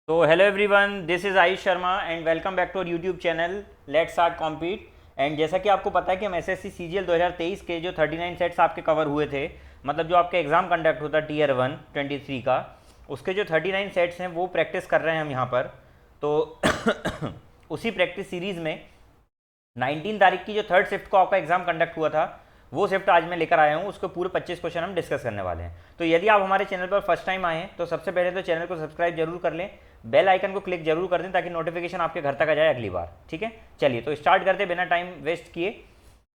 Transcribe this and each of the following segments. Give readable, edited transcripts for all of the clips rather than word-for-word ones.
तो hello everyone, this is Ayush Sharma and welcome back to our YouTube channel let's start compete. And जैसा कि आपको पता है कि हम एसएससी सीजीएल 2023 के जो 39 सेट्स आपके कवर हुए थे, मतलब जो आपका एग्ज़ाम कंडक्ट होता है टीयर 1 23 का, उसके जो 39 सेट्स हैं वो प्रैक्टिस कर रहे हैं हम यहाँ पर। तो उसी प्रैक्टिस सीरीज़ में 19 तारीख की जो थर्ड शिफ्ट को आपका एग्जाम कंडक्ट हुआ था, वो शिफ्ट आज मैं लेकर आया हूँ। उसके पूरे 25 क्वेश्चन हम डिस्कस करने वाले हैं। तो यदि आप हमारे चैनल पर फर्स्ट टाइम आए हैं तो सबसे पहले तो चैनल को सब्सक्राइब जरूर कर लें, बेल आइकन को क्लिक जरूर कर दें ताकि नोटिफिकेशन आपके घर तक आ जाए अगली बार। ठीक है, चलिए तो स्टार्ट करते बिना टाइम वेस्ट किए।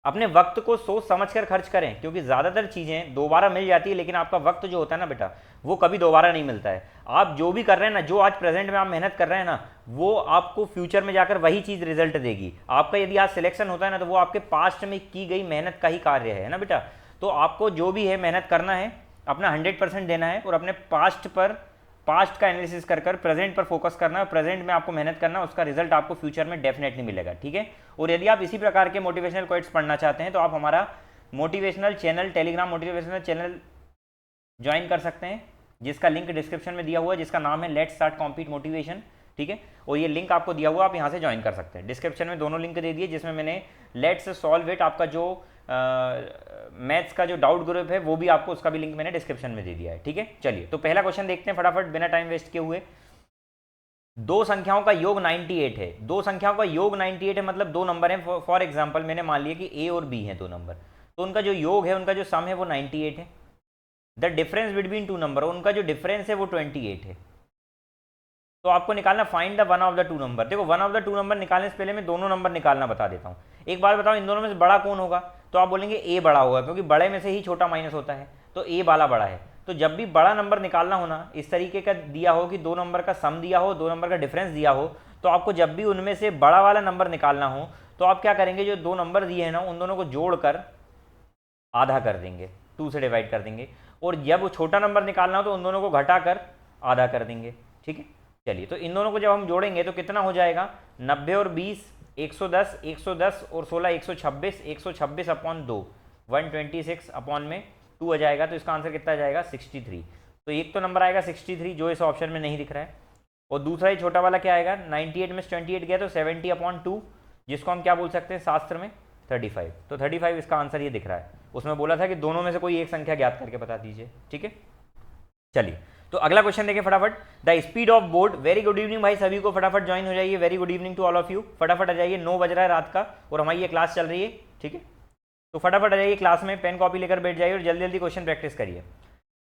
अपने वक्त को सोच समझ कर खर्च करें, क्योंकि ज़्यादातर चीज़ें दोबारा मिल जाती है, लेकिन आपका वक्त जो होता है ना बेटा, वो कभी दोबारा नहीं मिलता है। आप जो भी कर रहे हैं ना, जो आज प्रेजेंट में आप मेहनत कर रहे हैं ना, वो आपको फ्यूचर में जाकर वही चीज़ रिजल्ट देगी। आपका यदि आज सिलेक्शन होता है ना, तो वो आपके पास्ट में की गई मेहनत का ही कार्य है ना बेटा। तो आपको जो भी है मेहनत करना है, अपना 100% देना है और अपने पास्ट का एनालिसिस कर कर प्रेजेंट पर फोकस करना है। प्रेजेंट में आपको मेहनत करना है, उसका रिजल्ट आपको फ्यूचर में डेफिनेटली मिलेगा। ठीक है, और यदि आप इसी प्रकार के मोटिवेशनल कोट्स पढ़ना चाहते हैं तो आप हमारा motivational channel, Telegram motivational channel join कर सकते हैं, जिसका लिंक डिस्क्रिप्शन में दिया हुआ है, जिसका नाम है लेट्स स्टार्ट कॉम्पीट मोटिवेशन। ठीक है, और ये लिंक आपको दिया हुआ, आप यहाँ से ज्वाइन कर सकते हैं। डिस्क्रिप्शन में दोनों लिंक दे दिए, जिसमें मैंने लेट्स सॉल्व इट, आपका जो मैथ्स का जो डाउट ग्रुप है वो भी आपको, उसका भी लिंक मैंने डिस्क्रिप्शन में दे दिया है। ठीक है, चलिए तो पहला क्वेश्चन देखते हैं फटाफट बिना टाइम वेस्ट किए हुए। दो संख्याओं का योग 98 है। दो संख्याओं का योग 98 है, मतलब दो नंबर हैं। फॉर एग्जाम्पल मैंने मान लिया कि ए और बी हैं दो नंबर, तो उनका जो योग है, उनका जो सम है वो 98 है। The difference between two number, उनका जो डिफरेंस है वो 28 है। तो आपको निकालना find the one of the two number. देखो, one of the two number निकालने से पहले मैं दोनों नंबर निकालना बता देता हूँ। एक बात बताओ, इन दोनों में से बड़ा कौन होगा? तो आप बोलेंगे ए बड़ा होगा, क्योंकि बड़े में से ही छोटा माइनस होता है, तो ए वाला बड़ा है। तो जब भी बड़ा नंबर निकालना हो ना, इस तरीके का दिया हो कि दो नंबर का सम दिया हो, दो नंबर का डिफरेंस दिया हो, तो आपको जब भी उनमें से बड़ा वाला नंबर निकालना हो, तो आप क्या करेंगे, जो दो नंबर दिए हैं ना, उन दोनों को जोड़कर आधा कर देंगे, 2 से डिवाइड कर देंगे। और जब वो छोटा नंबर निकालना हो तो उन दोनों को घटाकर आधा कर देंगे। ठीक है, चलिए तो इन दोनों को जब हम जोड़ेंगे तो कितना हो जाएगा? 90 और 20 110, 110 और 16 126, 126 अपॉन 2 126 अपॉन में 2 आ जाएगा। तो इसका आंसर कितना आ जाएगा? 63। तो एक तो नंबर आएगा 63, जो इस ऑप्शन में नहीं दिख रहा है, और दूसरा ही छोटा वाला क्या आएगा? 98 में से 28 गया तो 70 अपॉन 2, जिसको हम क्या बोल सकते हैं शास्त्र में? 35। तो 35 इसका आंसर ये दिख रहा है। उसमें बोला था कि दोनों में से कोई एक संख्या ज्ञात करके बता दीजिए। ठीक है, चलिए तो अगला क्वेश्चन देखें फटाफट। The speed of boat, very good evening भाई, सभी को फटाफट ज्वाइन हो जाइए। Very good evening to all of you, फटाफट आ जाइए। 9 बज रहा है रात का और हमारी ये क्लास चल रही है। ठीक है, तो फटाफट आ जाइए क्लास में, पेन कॉपी लेकर बैठ जाइए और जल्दी जल्दी क्वेश्चन प्रैक्टिस करिए।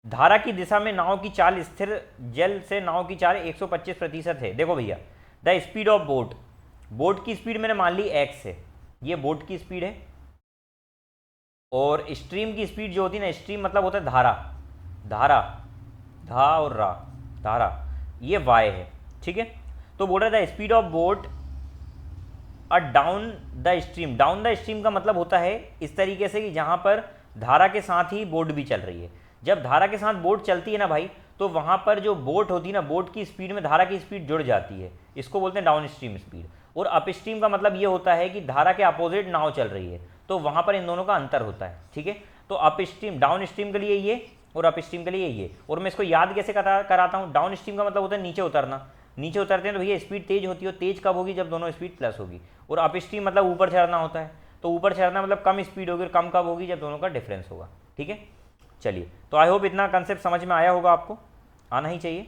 धारा की दिशा में नाव की चाल, स्थिर जल से नाव की चाल 125% है। देखो भैया, the speed of boat, boat की स्पीड मैंने मान ली x है, ये बोट की स्पीड है। और स्ट्रीम की स्पीड जो होती है ना, स्ट्रीम मतलब होता है धारा, धारा, धा और रा, धारा, ये y है। ठीक है, तो बोल रहा था speed of boat a down the stream. Down the stream का मतलब होता है इस तरीके से कि जहां पर धारा के साथ ही बोट भी चल रही है। जब धारा के साथ बोट चलती है ना भाई, तो वहां पर जो बोट होती है ना, बोट की स्पीड में धारा की स्पीड जुड़ जाती है, इसको बोलते हैं डाउन स्ट्रीम स्पीड। और अप स्ट्रीम का मतलब ये होता है कि धारा के अपोजिट नाव चल रही है, तो वहां पर इन दोनों का अंतर होता है। ठीक है, तो अप स्ट्रीम, डाउन स्ट्रीम के लिए ये और अप स्ट्रीम के लिए ये। और मैं इसको याद कैसे कराता हूँ? डाउन स्ट्रीम का मतलब होता है नीचे उतरना, नीचे उतरते हैं तो भैया स्पीड तेज होती है। तेज कब होगी? जब दोनों स्पीड प्लस होगी। और अप स्ट्रीम मतलब ऊपर चढ़ना होता है, तो ऊपर चढ़ना मतलब कम स्पीड होगी, और कम कब होगी? जब दोनों का डिफरेंस होगा। ठीक है, चलिए तो आई होप इतना कंसेप्ट समझ में आया होगा, आपको आना ही चाहिए।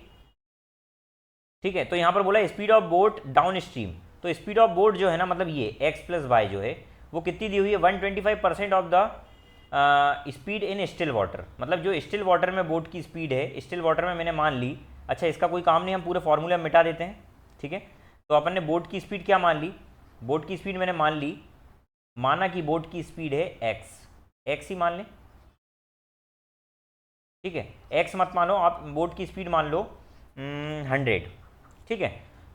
ठीक है, तो यहाँ पर बोला speed of boat down stream, तो स्पीड ऑफ बोट जो है ना, मतलब ये x प्लस वाई जो है वो कितनी दी हुई है? 125% of the speed in still water. मतलब जो स्टिल वाटर में बोट की स्पीड है, स्टिल वाटर में मैंने मान ली, अच्छा इसका कोई काम नहीं, हम पूरे फॉर्मूला मिटा देते हैं। ठीक है, तो अपन ने बोट की स्पीड क्या मान ली? बोट की स्पीड मैंने मान ली, माना कि बोट की स्पीड है x ही मान लें। ठीक है, x मत मानो आप, बोट की स्पीड मान लो 100। ठीक है,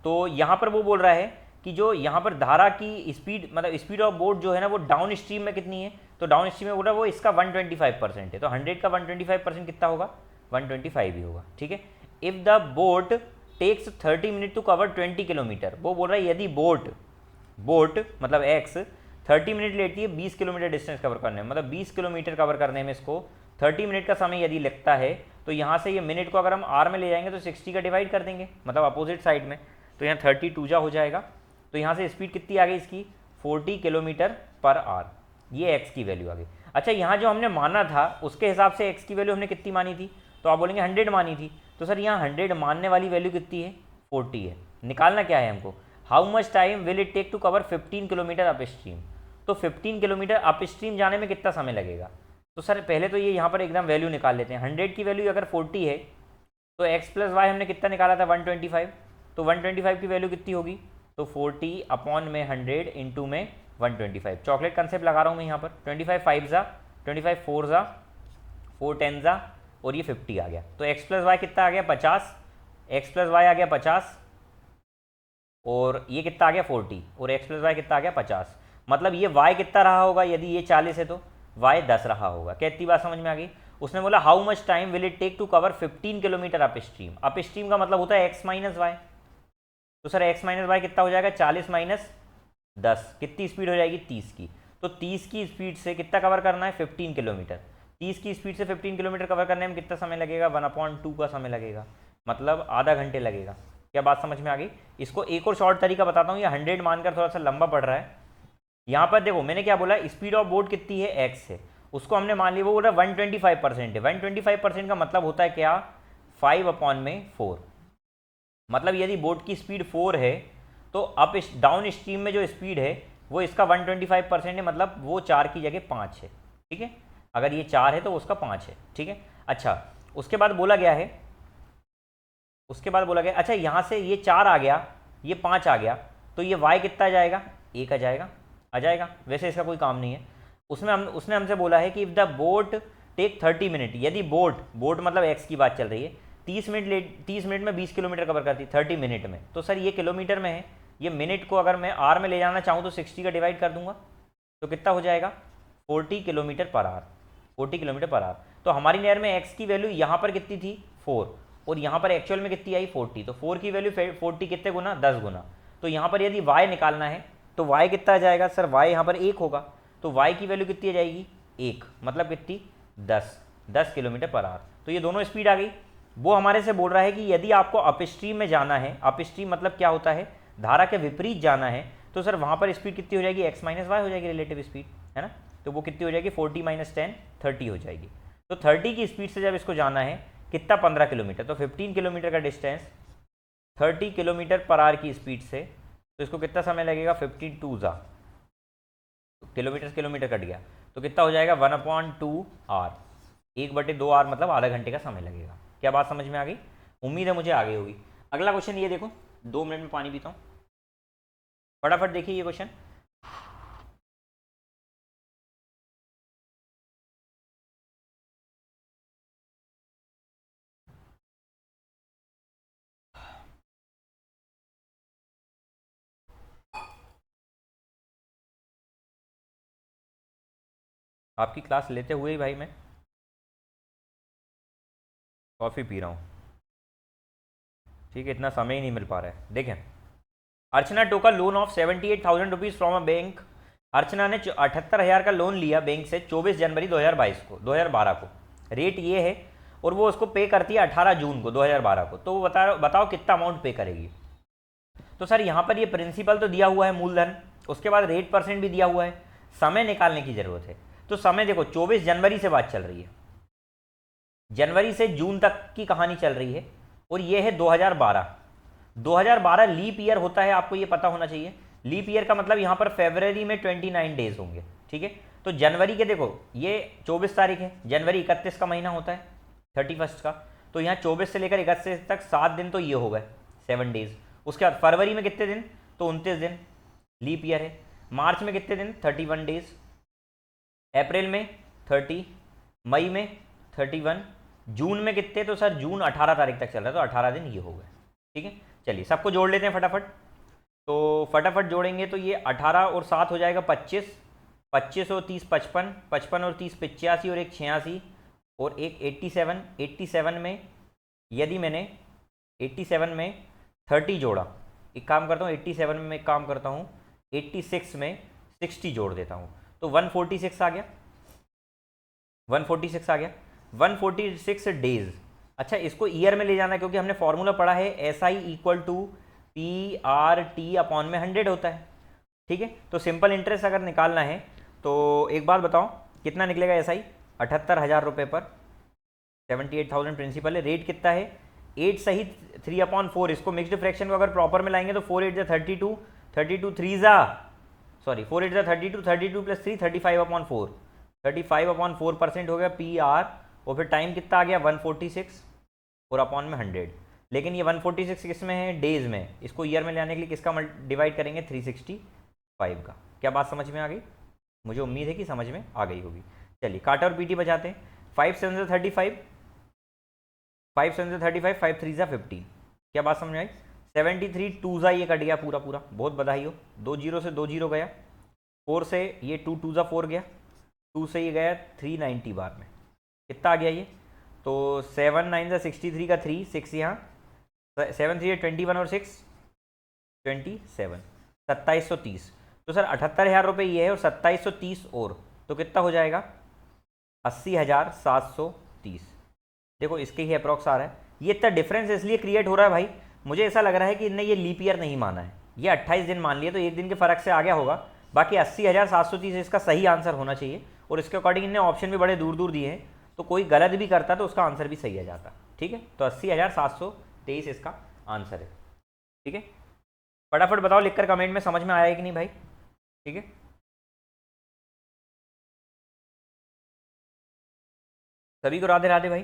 तो यहाँ पर वो बोल रहा है कि जो यहाँ पर धारा की स्पीड, मतलब स्पीड ऑफ बोट जो है ना, वो डाउन स्ट्रीम में कितनी है? तो डाउन स्ट्रीम में बोल रहा है वो इसका 125% है, तो 100 का 125% कितना होगा? 125 ही होगा। ठीक है, if the boat takes 30 minute to cover 20 kilometre, वो बोल रहा है यदि बोट मतलब x 30 मिनट लेती है 20 किलोमीटर डिस्टेंस कवर करने में, मतलब 20 किलोमीटर कवर करने में इसको 30 मिनट का समय यदि लगता है, तो यहाँ से ये मिनट को अगर हम आर में ले जाएंगे तो 60 का डिवाइड कर देंगे, मतलब अपोजिट साइड में, तो यहाँ 32 जा हो जाएगा। तो यहाँ से स्पीड कितनी आ गई इसकी, 40 किलोमीटर पर आवर, ये एक्स की वैल्यू आ गई। अच्छा, यहाँ जो हमने माना था उसके हिसाब से एक्स की वैल्यू हमने कितनी मानी थी, तो आप बोलेंगे 100 मानी थी। तो सर यहाँ 100 मानने वाली वैल्यू कितनी है, 40 है। निकालना क्या है हमको, how much time will it take to cover 15 kilometre upstream. तो 15 किलोमीटर अप स्ट्रीम जाने में कितना समय लगेगा। तो सर पहले तो ये यहाँ पर एकदम वैल्यू निकाल लेते हैं। 100 की वैल्यू अगर 40 है तो x प्लस वाई हमने कितना निकाला था, 125। तो 125 की वैल्यू कितनी होगी, तो 40 अपॉन में 100 इंटू में 125। चॉकलेट कंसेप्ट लगा रहा हूँ मैं यहाँ पर। 25 5 जा, 25 4 जा, 4 10 जा, और ये 50 आ गया। तो x प्लस वाई कितना आ गया, 50। x प्लस वाई आ गया 50, और ये कितना आ गया 40, और x प्लस वाई कितना आ गया 50। मतलब ये y कितना रहा होगा, यदि ये 40 है तो y 10 रहा होगा। क्या इतनी बात समझ में आ गई। उसने बोला how much time will it take to cover 15 kilometre upstream. Upstream का मतलब होता है x माइनस वाई। तो सर x माइनस वाई कितना हो जाएगा, 40 माइनस 10, कितनी स्पीड हो जाएगी, 30 की। तो 30 की स्पीड से कितना कवर करना है, 15 किलोमीटर। 30 की स्पीड से 15 किलोमीटर कवर करने में कितना समय लगेगा, 1/2 का समय लगेगा, मतलब आधा घंटे लगेगा। क्या बात समझ में आ गई। इसको एक और शॉर्ट तरीका बताता हूँ, ये 100 मानकर थोड़ा सा लंबा पड़ रहा है। यहाँ पर देखो मैंने क्या बोला, स्पीड ऑफ बोट कितनी है, x है, उसको हमने मान लिया, वो बोला 125% है। 125% का मतलब होता है क्या, 5/4। मतलब यदि बोट की स्पीड 4 है तो अप डाउन स्ट्रीम में जो स्पीड है वो इसका 125% है, मतलब वो 4 की जगह 5 है। ठीक है, अगर ये 4 है तो उसका 5 है। ठीक है, अच्छा उसके बाद बोला गया है, अच्छा यहाँ से ये 4 आ गया, ये 5 आ गया, तो ये y कितना आ जाएगा, 1 आ जाएगा। वैसे इसका कोई काम नहीं है। उसने हमसे बोला है कि if the boat take 30 minute, यदि बोट मतलब x की बात चल रही है, 30 मिनट में 20 किलोमीटर कवर करती, 30 मिनट में। तो सर ये किलोमीटर में है, ये मिनट को अगर मैं आर में ले जाना चाहूँ तो 60 का डिवाइड कर दूंगा, तो कितना हो जाएगा, 40 kilometre per hour. 40 kilometre per hour. तो हमारी नहर में x की वैल्यू यहाँ पर कितनी थी, 4, और यहाँ पर एक्चुअल में कितनी आई, 40। तो 4 की वैल्यू 40 कितने गुना, 10 गुना। तो यहाँ पर यदि y निकालना है तो y कितना आ जाएगा, सर y यहाँ पर 1 होगा, तो y की वैल्यू कितनी आ जाएगी, 1, मतलब कितनी, 10 किलोमीटर पर आवर। तो ये दोनों स्पीड आ गई। वो हमारे से बोल रहा है कि यदि आपको अपस्ट्रीम में जाना है, अपस्ट्रीम मतलब क्या होता है, धारा के विपरीत जाना है, तो सर वहाँ पर स्पीड कितनी हो जाएगी, x माइनस वाई हो जाएगी रिलेटिव स्पीड, है ना। तो वो कितनी हो जाएगी, 40 माइनस 10, 30 हो जाएगी। तो 30 की स्पीड से जब इसको जाना है कितना, 15 किलोमीटर, तो 15 किलोमीटर का डिस्टेंस 30 किलोमीटर पर आवर की स्पीड से, तो इसको कितना समय लगेगा, 52 जा, किलोमीटर कट गया, तो कितना हो जाएगा, 1/2 आवर, 1/2 आवर, मतलब आधा घंटे का समय लगेगा। क्या बात समझ में आ गई, उम्मीद है मुझे आ गई होगी। अगला क्वेश्चन ये देखो, 2 मिनट में पानी पीता हूँ, फटाफट देखिए ये क्वेश्चन। आपकी क्लास लेते हुए ही भाई मैं कॉफ़ी पी रहा हूँ। ठीक है, इतना समय ही नहीं मिल पा रहा है। देखें, Archana took a loan of 78,000 rupees from a bank. Archana ने 78,000 का लोन लिया बैंक से 24 जनवरी 2012 को। रेट ये है, और वो उसको पे करती है 18 जून को 2012 को। तो वो बताओ कितना अमाउंट पे करेगी। तो सर यहाँ पर ये प्रिंसिपल तो दिया हुआ है, मूलधन, उसके बाद रेट % भी दिया हुआ है, समय निकालने की ज़रूरत है। तो समय देखो, 24 जनवरी से बात चल रही है, जनवरी से जून तक की कहानी चल रही है, और ये है 2012 लीप ईयर होता है, आपको ये पता होना चाहिए। लीप ईयर का मतलब यहाँ पर फरवरी में 29 डेज होंगे। ठीक है, तो जनवरी के देखो ये 24 तारीख है, जनवरी 31 का महीना होता है, 31 का, तो यहाँ 24 से लेकर 31 तक 7 दिन, तो ये हो गए 7 डेज। उसके बाद फरवरी में कितने दिन, तो 29 दिन, लीप ईयर है। मार्च में कितने दिन, 31 डेज। अप्रैल में 30, मई में 31, जून में कितने, तो सर जून 18 तारीख तक चल रहा है, तो 18 दिन ये हो गए। ठीक है, चलिए सबको जोड़ लेते हैं फटाफट। तो फटाफट जोड़ेंगे तो ये 18 और 7 हो जाएगा 25, 25 और 30 55, 55 और 30 85, और एक 86, और एक 87। 87 में यदि मैंने 87 में 30 जोड़ा, एक काम करता हूँ 87 में एक काम करता हूँ 86 में 60 जोड़ देता हूँ, तो 146 आ गया, 146 आ गया। 146 डेज अच्छा, इसको ईयर में ले जाना है क्योंकि हमने फॉर्मूला पढ़ा है S I equal to P R T upon में 100 होता है। ठीक है, तो सिंपल इंटरेस्ट अगर निकालना है तो एक बात बताओ कितना निकलेगा एस आई? 78,000 रुपये पर 78,000 प्रिंसिपल है। रेट कितना है? 8 सहित 3/4। इसको मिक्सड फ्रैक्शन को अगर प्रॉपर में लाएंगे तो 4 8 32, 32 3 सॉरी 4 8 32, 32 प्लस 3 35/4, 35/4% हो गया पी आर। और फिर टाइम कितना आ गया? 146 और अपॉन में 100। लेकिन ये 146 किस में है? डेज में। इसको ईयर में ले आने के लिए किसका डिवाइड करेंगे? 365 का। क्या बात समझ में आ गई? मुझे उम्मीद है कि समझ में आ गई होगी। चलिए काटा और पीटी बचाते हैं। 5 7 35, 5 7 35, 5 3 15। क्या बात समझ में आई? 73 2 ये कट गया पूरा पूरा, बहुत बधाई हो। 2 0 से 2 0 गया, 4 से ये 2 2 4 गया, 2 से ये गया 390 बार में। कितना आ गया ये? तो 7 9 63 का 3 6 यहाँ 7 3 21 और 6 27, 2730। तो सर 78,000 रुपये ये है और 2730 और, तो कितना हो जाएगा? 80,730। देखो इसके ही अप्रॉक्स आ रहा है। ये इतना डिफरेंस इसलिए क्रिएट हो रहा है भाई, मुझे ऐसा लग रहा है कि इनने ये लीप ईयर नहीं माना है। ये 28 दिन मान लिए तो एक दिन के फर्क से आ गया होगा। बाकी 80,730 इसका सही आंसर होना चाहिए और इसके अकॉर्डिंग इनने ऑप्शन भी बड़े दूर दूर दिए हैं, तो कोई गलत भी करता तो उसका आंसर भी सही आ जाता। ठीक है, तो 80,723 इसका आंसर है। ठीक है, फटाफट बताओ लिखकर कमेंट में समझ में आया है कि नहीं भाई? ठीक है, सभी को राधे राधे भाई।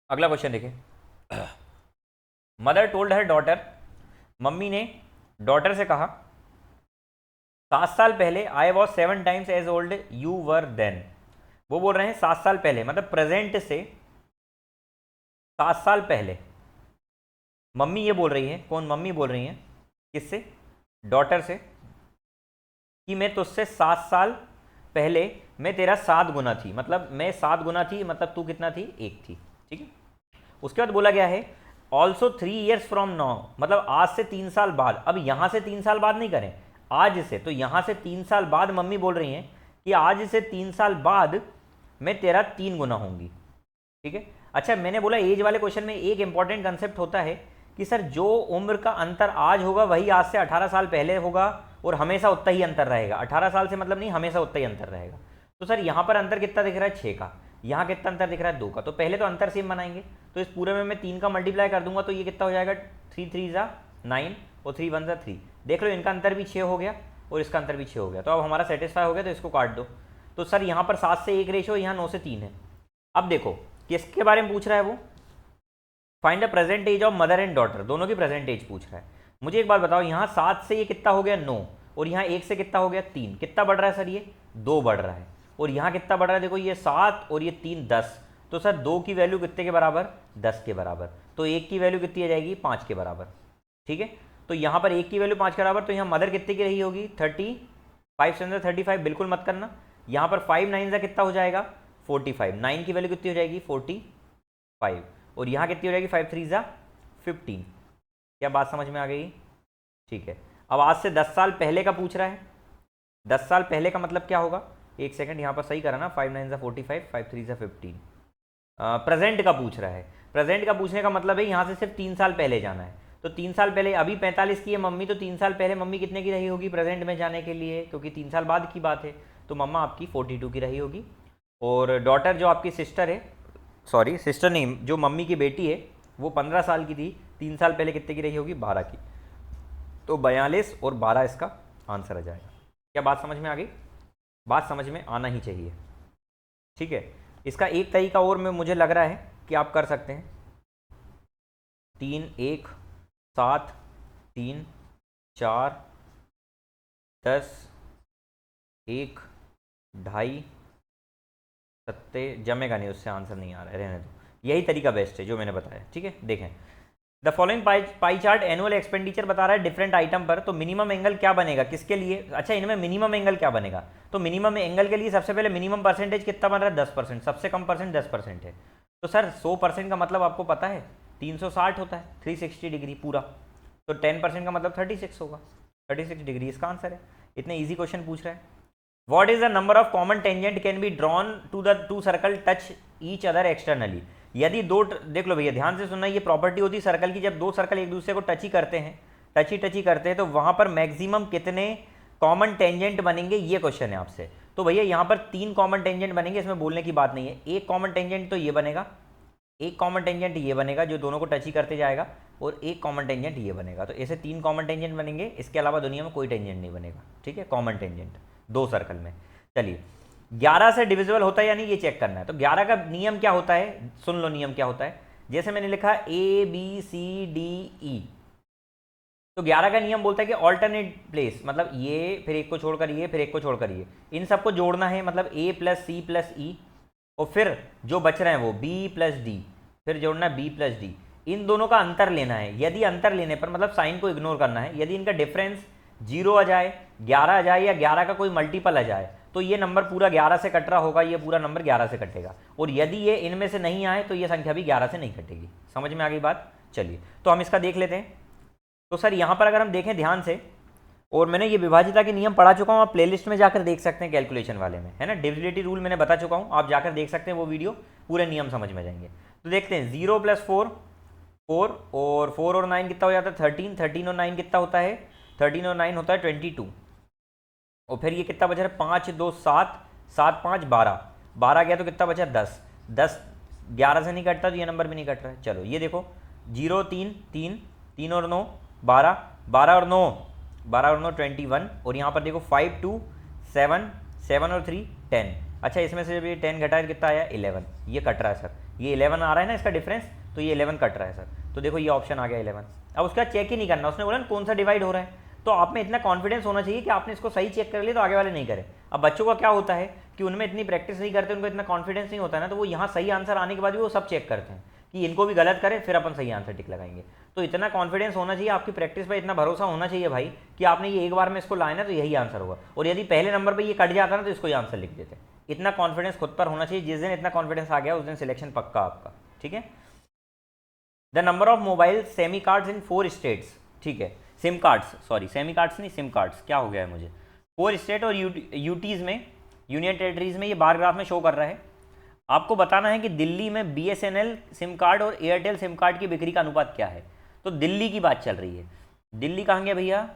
अगला क्वेश्चन देखिए। Mother told her daughter, mummy ने डॉटर से कहा 7 साल पहले I was 7 times age old you were then. वो बोल रहे हैं 7 साल पहले, मतलब प्रेजेंट से 7 साल पहले। मम्मी ये बोल रही है, कौन मम्मी बोल रही है? किससे? डॉटर से, कि मैं तुझसे 7 साल पहले मैं तेरा 7 गुना थी, मतलब मैं 7 गुना थी, मतलब तू कितना थी? 1 थी। ठीक है, उसके बाद बोला गया है ऑल्सो 3 ईयर्स फ्रॉम नाउ, मतलब आज से 3 साल बाद। अब यहाँ से 3 साल बाद नहीं करें, आज से, तो यहाँ से 3 साल बाद मम्मी बोल रही हैं कि आज से 3 साल बाद मैं तेरा 3 गुना होंगी। ठीक है, अच्छा मैंने बोला एज वाले क्वेश्चन में एक इंपॉर्टेंट कंसेप्ट होता है कि सर जो उम्र का अंतर आज होगा वही आज से 18 साल पहले होगा और हमेशा उतना ही अंतर रहेगा। 18 साल से मतलब नहीं, हमेशा उतना ही अंतर रहेगा। तो सर यहाँ पर अंतर कितना दिख रहा है? 6 का। यहाँ कितना अंतर दिख रहा है? 2 का। तो पहले तो अंतर सेम बनाएंगे, तो इस पूरे में मैं 3 का मल्टीप्लाई कर दूंगा तो ये कितना हो जाएगा? 3 3 9 और 3 1 3। देख लो इनका अंतर भी 6 हो गया और इसका अंतर भी 6 हो गया, तो अब हमारा सेटिस्फाई हो गया, तो इसको काट दो। तो सर यहाँ पर 7 से 1 रेशो, यहाँ 9 से 3 है। अब देखो किसके बारे में पूछ रहा है वो? Find the present age of mother and daughter, दोनों की प्रेजेंट एज पूछ रहा है। मुझे एक बात बताओ, यहाँ 7 से ये कितना हो गया? 9, और यहाँ 1 से कितना हो गया? 3। कितना बढ़ रहा है सर? ये 2 बढ़ रहा है। और यहाँ कितना बढ़ रहा है? देखो ये 7 और ये 3 10। तो सर 2 की वैल्यू कितने के बराबर? 10 के बराबर। तो 1 की वैल्यू कितनी आ जाएगी? 5 के बराबर। ठीक है, तो यहाँ पर 1 की वैल्यू 5 के बराबर, तो यहाँ मदर कितने की रही होगी? 30। 5 7 35, बिल्कुल मत करना। यहाँ पर 5 9 से कितना हो जाएगा? 45। 9 की वैल्यू कितनी हो जाएगी? 45। और यहाँ कितनी हो जाएगी? 5 3 15। क्या बात समझ में आ गई? ठीक है, अब आज से 10 साल पहले का पूछ रहा है। 10 साल पहले का मतलब क्या होगा? एक सेकंड, यहाँ पर सही करा ना, 5 9 45, 5 3 15। प्रेजेंट का पूछ रहा है। प्रेजेंट का पूछने का मतलब है यहाँ से सिर्फ 3 साल पहले जाना है। तो 3 साल पहले, अभी 45 की है मम्मी, तो 3 साल पहले मम्मी कितने की रही होगी प्रेजेंट में जाने के लिए? क्योंकि 3 साल बाद की बात है, तो मम्मा आपकी 42 की रही होगी। और डॉटर जो आपकी सिस्टर है, सॉरी सिस्टर नहीं, जो मम्मी की बेटी है, वो 15 साल की थी। 3 साल पहले कितने की रही होगी? 12 की। तो 42 और 12 इसका आंसर आ जाएगा। क्या बात समझ में आ गई? बात समझ में आना ही चाहिए। ठीक है, इसका एक तरीका और में मुझे लग रहा है कि आप कर सकते हैं। 3 1 7 3 4 10 1 2.5 सत्ते जमेगा नहीं, उससे आंसर नहीं आ रहा है, रहने दो। यही तरीका बेस्ट है जो मैंने बताया। ठीक है, देखें the following pie chart annual expenditure बता रहा है डिफरेंट आइटम पर, तो मिनिमम एंगल क्या बनेगा किसके लिए? अच्छा इनमें मिनिमम एंगल क्या बनेगा? तो मिनिमम एंगल के लिए सबसे पहले मिनिमम परसेंटेज कितना बन रहा है? 10%। सबसे कम परसेंट 10% है। तो सर 100% का मतलब आपको पता है 360 होता है, 360 डिग्री पूरा, तो 10% का मतलब 36 होगा, 36 डिग्री इसका आंसर है। इतने इजी क्वेश्चन पूछ रहा है। What is the number of common tangent can be drawn to the two circle touch each other externally. यदि दो, देख लो भैया ध्यान से सुनना, ये प्रॉपर्टी होती है सर्कल की, जब दो सर्कल एक दूसरे को टच ही करते हैं, टच ही करते हैं, तो वहां पर मैक्सिमम कितने कॉमन टेंजेंट बनेंगे, ये क्वेश्चन है आपसे। तो भैया यहाँ पर 3 कॉमन टेंजेंट बनेंगे, इसमें बोलने की बात नहीं है। एक कॉमन टेंजेंट तो ये बनेगा, एक कॉमन टेंजेंट ये बनेगा जो दोनों को टच ही करते जाएगा, और एक कॉमन टेंजेंट ये बनेगा। तो ऐसे 3 कॉमन टेंजेंट बनेंगे, इसके अलावा दुनिया में कोई टेंजेंट नहीं बनेगा, ठीक है, कॉमन टेंजेंट दो सर्कल में। चलिए 11 से डिविजिबल होता है या नहीं ये चेक करना है। तो 11 का नियम क्या होता है, सुन लो नियम क्या होता है। जैसे मैंने लिखा ABCDE, तो 11 का नियम बोलता है कि ऑल्टरनेट प्लेस, मतलब ये फिर एक को छोड़कर ये, फिर एक को छोड़कर ये, इन सबको जोड़ना है, मतलब A + C + E, और फिर जो बच रहे हैं वो B + D, फिर जोड़ना है B + D। इन दोनों का अंतर लेना है। यदि अंतर लेने पर, मतलब साइन को इग्नोर करना है, यदि इनका डिफरेंस 0 आ जाए, 11 आ जाए, या 11 का कोई मल्टीपल आ जाए, तो ये नंबर पूरा 11 से कट रहा होगा, ये पूरा नंबर 11 से कटेगा। और यदि ये इनमें से नहीं आए तो ये संख्या भी 11 से नहीं कटेगी। समझ में आ गई बात। चलिए तो हम इसका देख लेते हैं। तो सर यहाँ पर अगर हम देखें ध्यान से, और मैंने ये विभाजिता के नियम पढ़ा चुका हूँ, आप प्लेलिस्ट में जाकर देख सकते हैं, कैलकुलेशन वाले में है ना, डिविजिबिलिटी रूल मैंने बता चुका हूँ, आप जाकर देख सकते हैं वो वीडियो, पूरे नियम समझ में जाएंगे। तो देखते हैं 0 + 4 4, और 4 और 9 कितना हो जाता है 13, 13 और 9 कितना होता है 13 और 9 होता है 22, और फिर ये कितना बचा है 5 2 7, 7 5 12, 12 गया तो कितना बचा 10, 10 11 से नहीं कटता तो ये नंबर भी नहीं कट रहा है। चलो ये देखो 0 3 3, 3 और 9 12, 12 और 9 12 और 9 21, और यहाँ पर देखो 5 2 7, 7 और 3 10। अच्छा इसमें से जब ये 10 घटाए कितना आया 11, ये कट रहा है सर, ये 11 आ रहा है ना इसका डिफरेंस, तो ये 11 कट रहा है सर। तो देखो ये ऑप्शन आ गया 11। अब उसका चेक ही नहीं करना, उसने बोला ना कौन सा डिवाइड हो रहा है, तो आप में इतना कॉन्फिडेंस होना चाहिए कि आपने इसको सही चेक कर लिया तो आगे वाले नहीं करें। अब बच्चों का क्या होता है कि उनमें इतनी प्रैक्टिस नहीं करते, उनको इतना कॉन्फिडेंस नहीं होता है ना, तो वो यहाँ सही आंसर आने के बाद भी वो सब चेक करते हैं कि इनको भी गलत करें फिर अपन सही आंसर टिक लगाएंगे। तो इतना कॉन्फिडेंस होना चाहिए, आपकी प्रैक्टिस पर इतना भरोसा होना चाहिए भाई कि आपने ये एक बार में इसको लाया ना तो यही आंसर होगा, और यदि पहले नंबर पर ये कट जाता ना तो इसको ये आंसर लिख देते। इतना कॉन्फिडेंस खुद पर होना चाहिए, जिस दिन इतना कॉन्फिडेंस आ गया उस दिन सिलेक्शन पक्का आपका, ठीक है। The number of mobile semi cards in 4 states, ठीक है, SIM cards, sorry semi cards नहीं सिम कार्ड्स, क्या हो गया है मुझे, 4 स्टेट और यूटीज़ में, यूनियन टेरिटरीज में, ये बार ग्राफ में शो कर रहा है। आपको बताना है कि दिल्ली में BSNL सिम कार्ड और एयरटेल सिम कार्ड की बिक्री का अनुपात क्या है। तो दिल्ली की बात चल रही है, दिल्ली कहाँ गया भैया,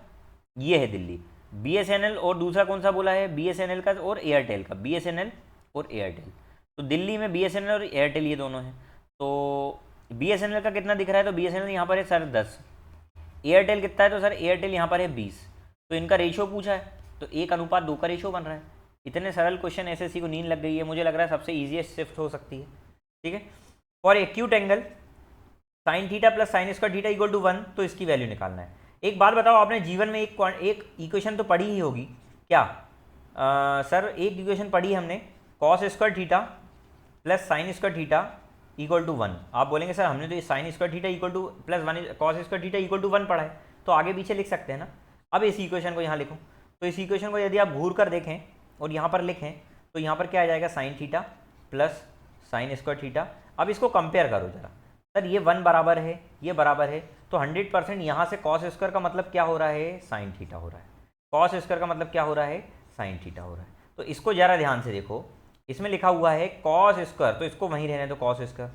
ये है दिल्ली, BSNL और दूसरा कौन सा बोला है BSNL का और एयरटेल का, BSNL और एयरटेल। तो दिल्ली में BSNL और एयरटेल ये दोनों हैं। तो BSNL का कितना दिख रहा है, तो BSNL यहाँ पर है सर 10, एयरटेल कितना है, तो सर एयरटेल यहाँ पर है 20। तो इनका रेशियो पूछा है, तो 1:2 का रेशियो बन रहा है। इतने सरल क्वेश्चन SSC को नींद लग गई है, मुझे लग रहा है सबसे ईजीएस्ट शिफ्ट हो सकती है, ठीक है। For acute angle sin theta + sin square theta = 1, तो इसकी वैल्यू निकालना है। एक बात बताओ, आपने जीवन में एक इक्वेशन तो पढ़ी ही होगी क्या, सर एक इक्वेशन पढ़ी हमने, cos square theta + sin square theta = 1। आप बोलेंगे सर हमने तो ये sin square theta + 1 cos square theta = 1 पढ़ा है, तो आगे पीछे लिख सकते हैं ना। अब इस इक्वेशन को यहाँ लिखो, तो इस इक्वेशन को यदि आप घूर कर देखें और यहाँ पर लिखें तो यहाँ पर क्या आ जाएगा sin theta + sin square theta. अब इसको कंपेयर करो जरा, सर ये 1 बराबर है, ये बराबर है, तो 100% यहाँ से cos स्क्वायर का मतलब क्या हो रहा है sin थीटा हो रहा है, cos स्क्वायर का मतलब क्या हो रहा है sin थीटा हो रहा है। तो इसको जरा ध्यान से देखो, इसमें लिखा हुआ है cos स्क्वायर, तो इसको वहीं रहने दो cos स्क्वायर,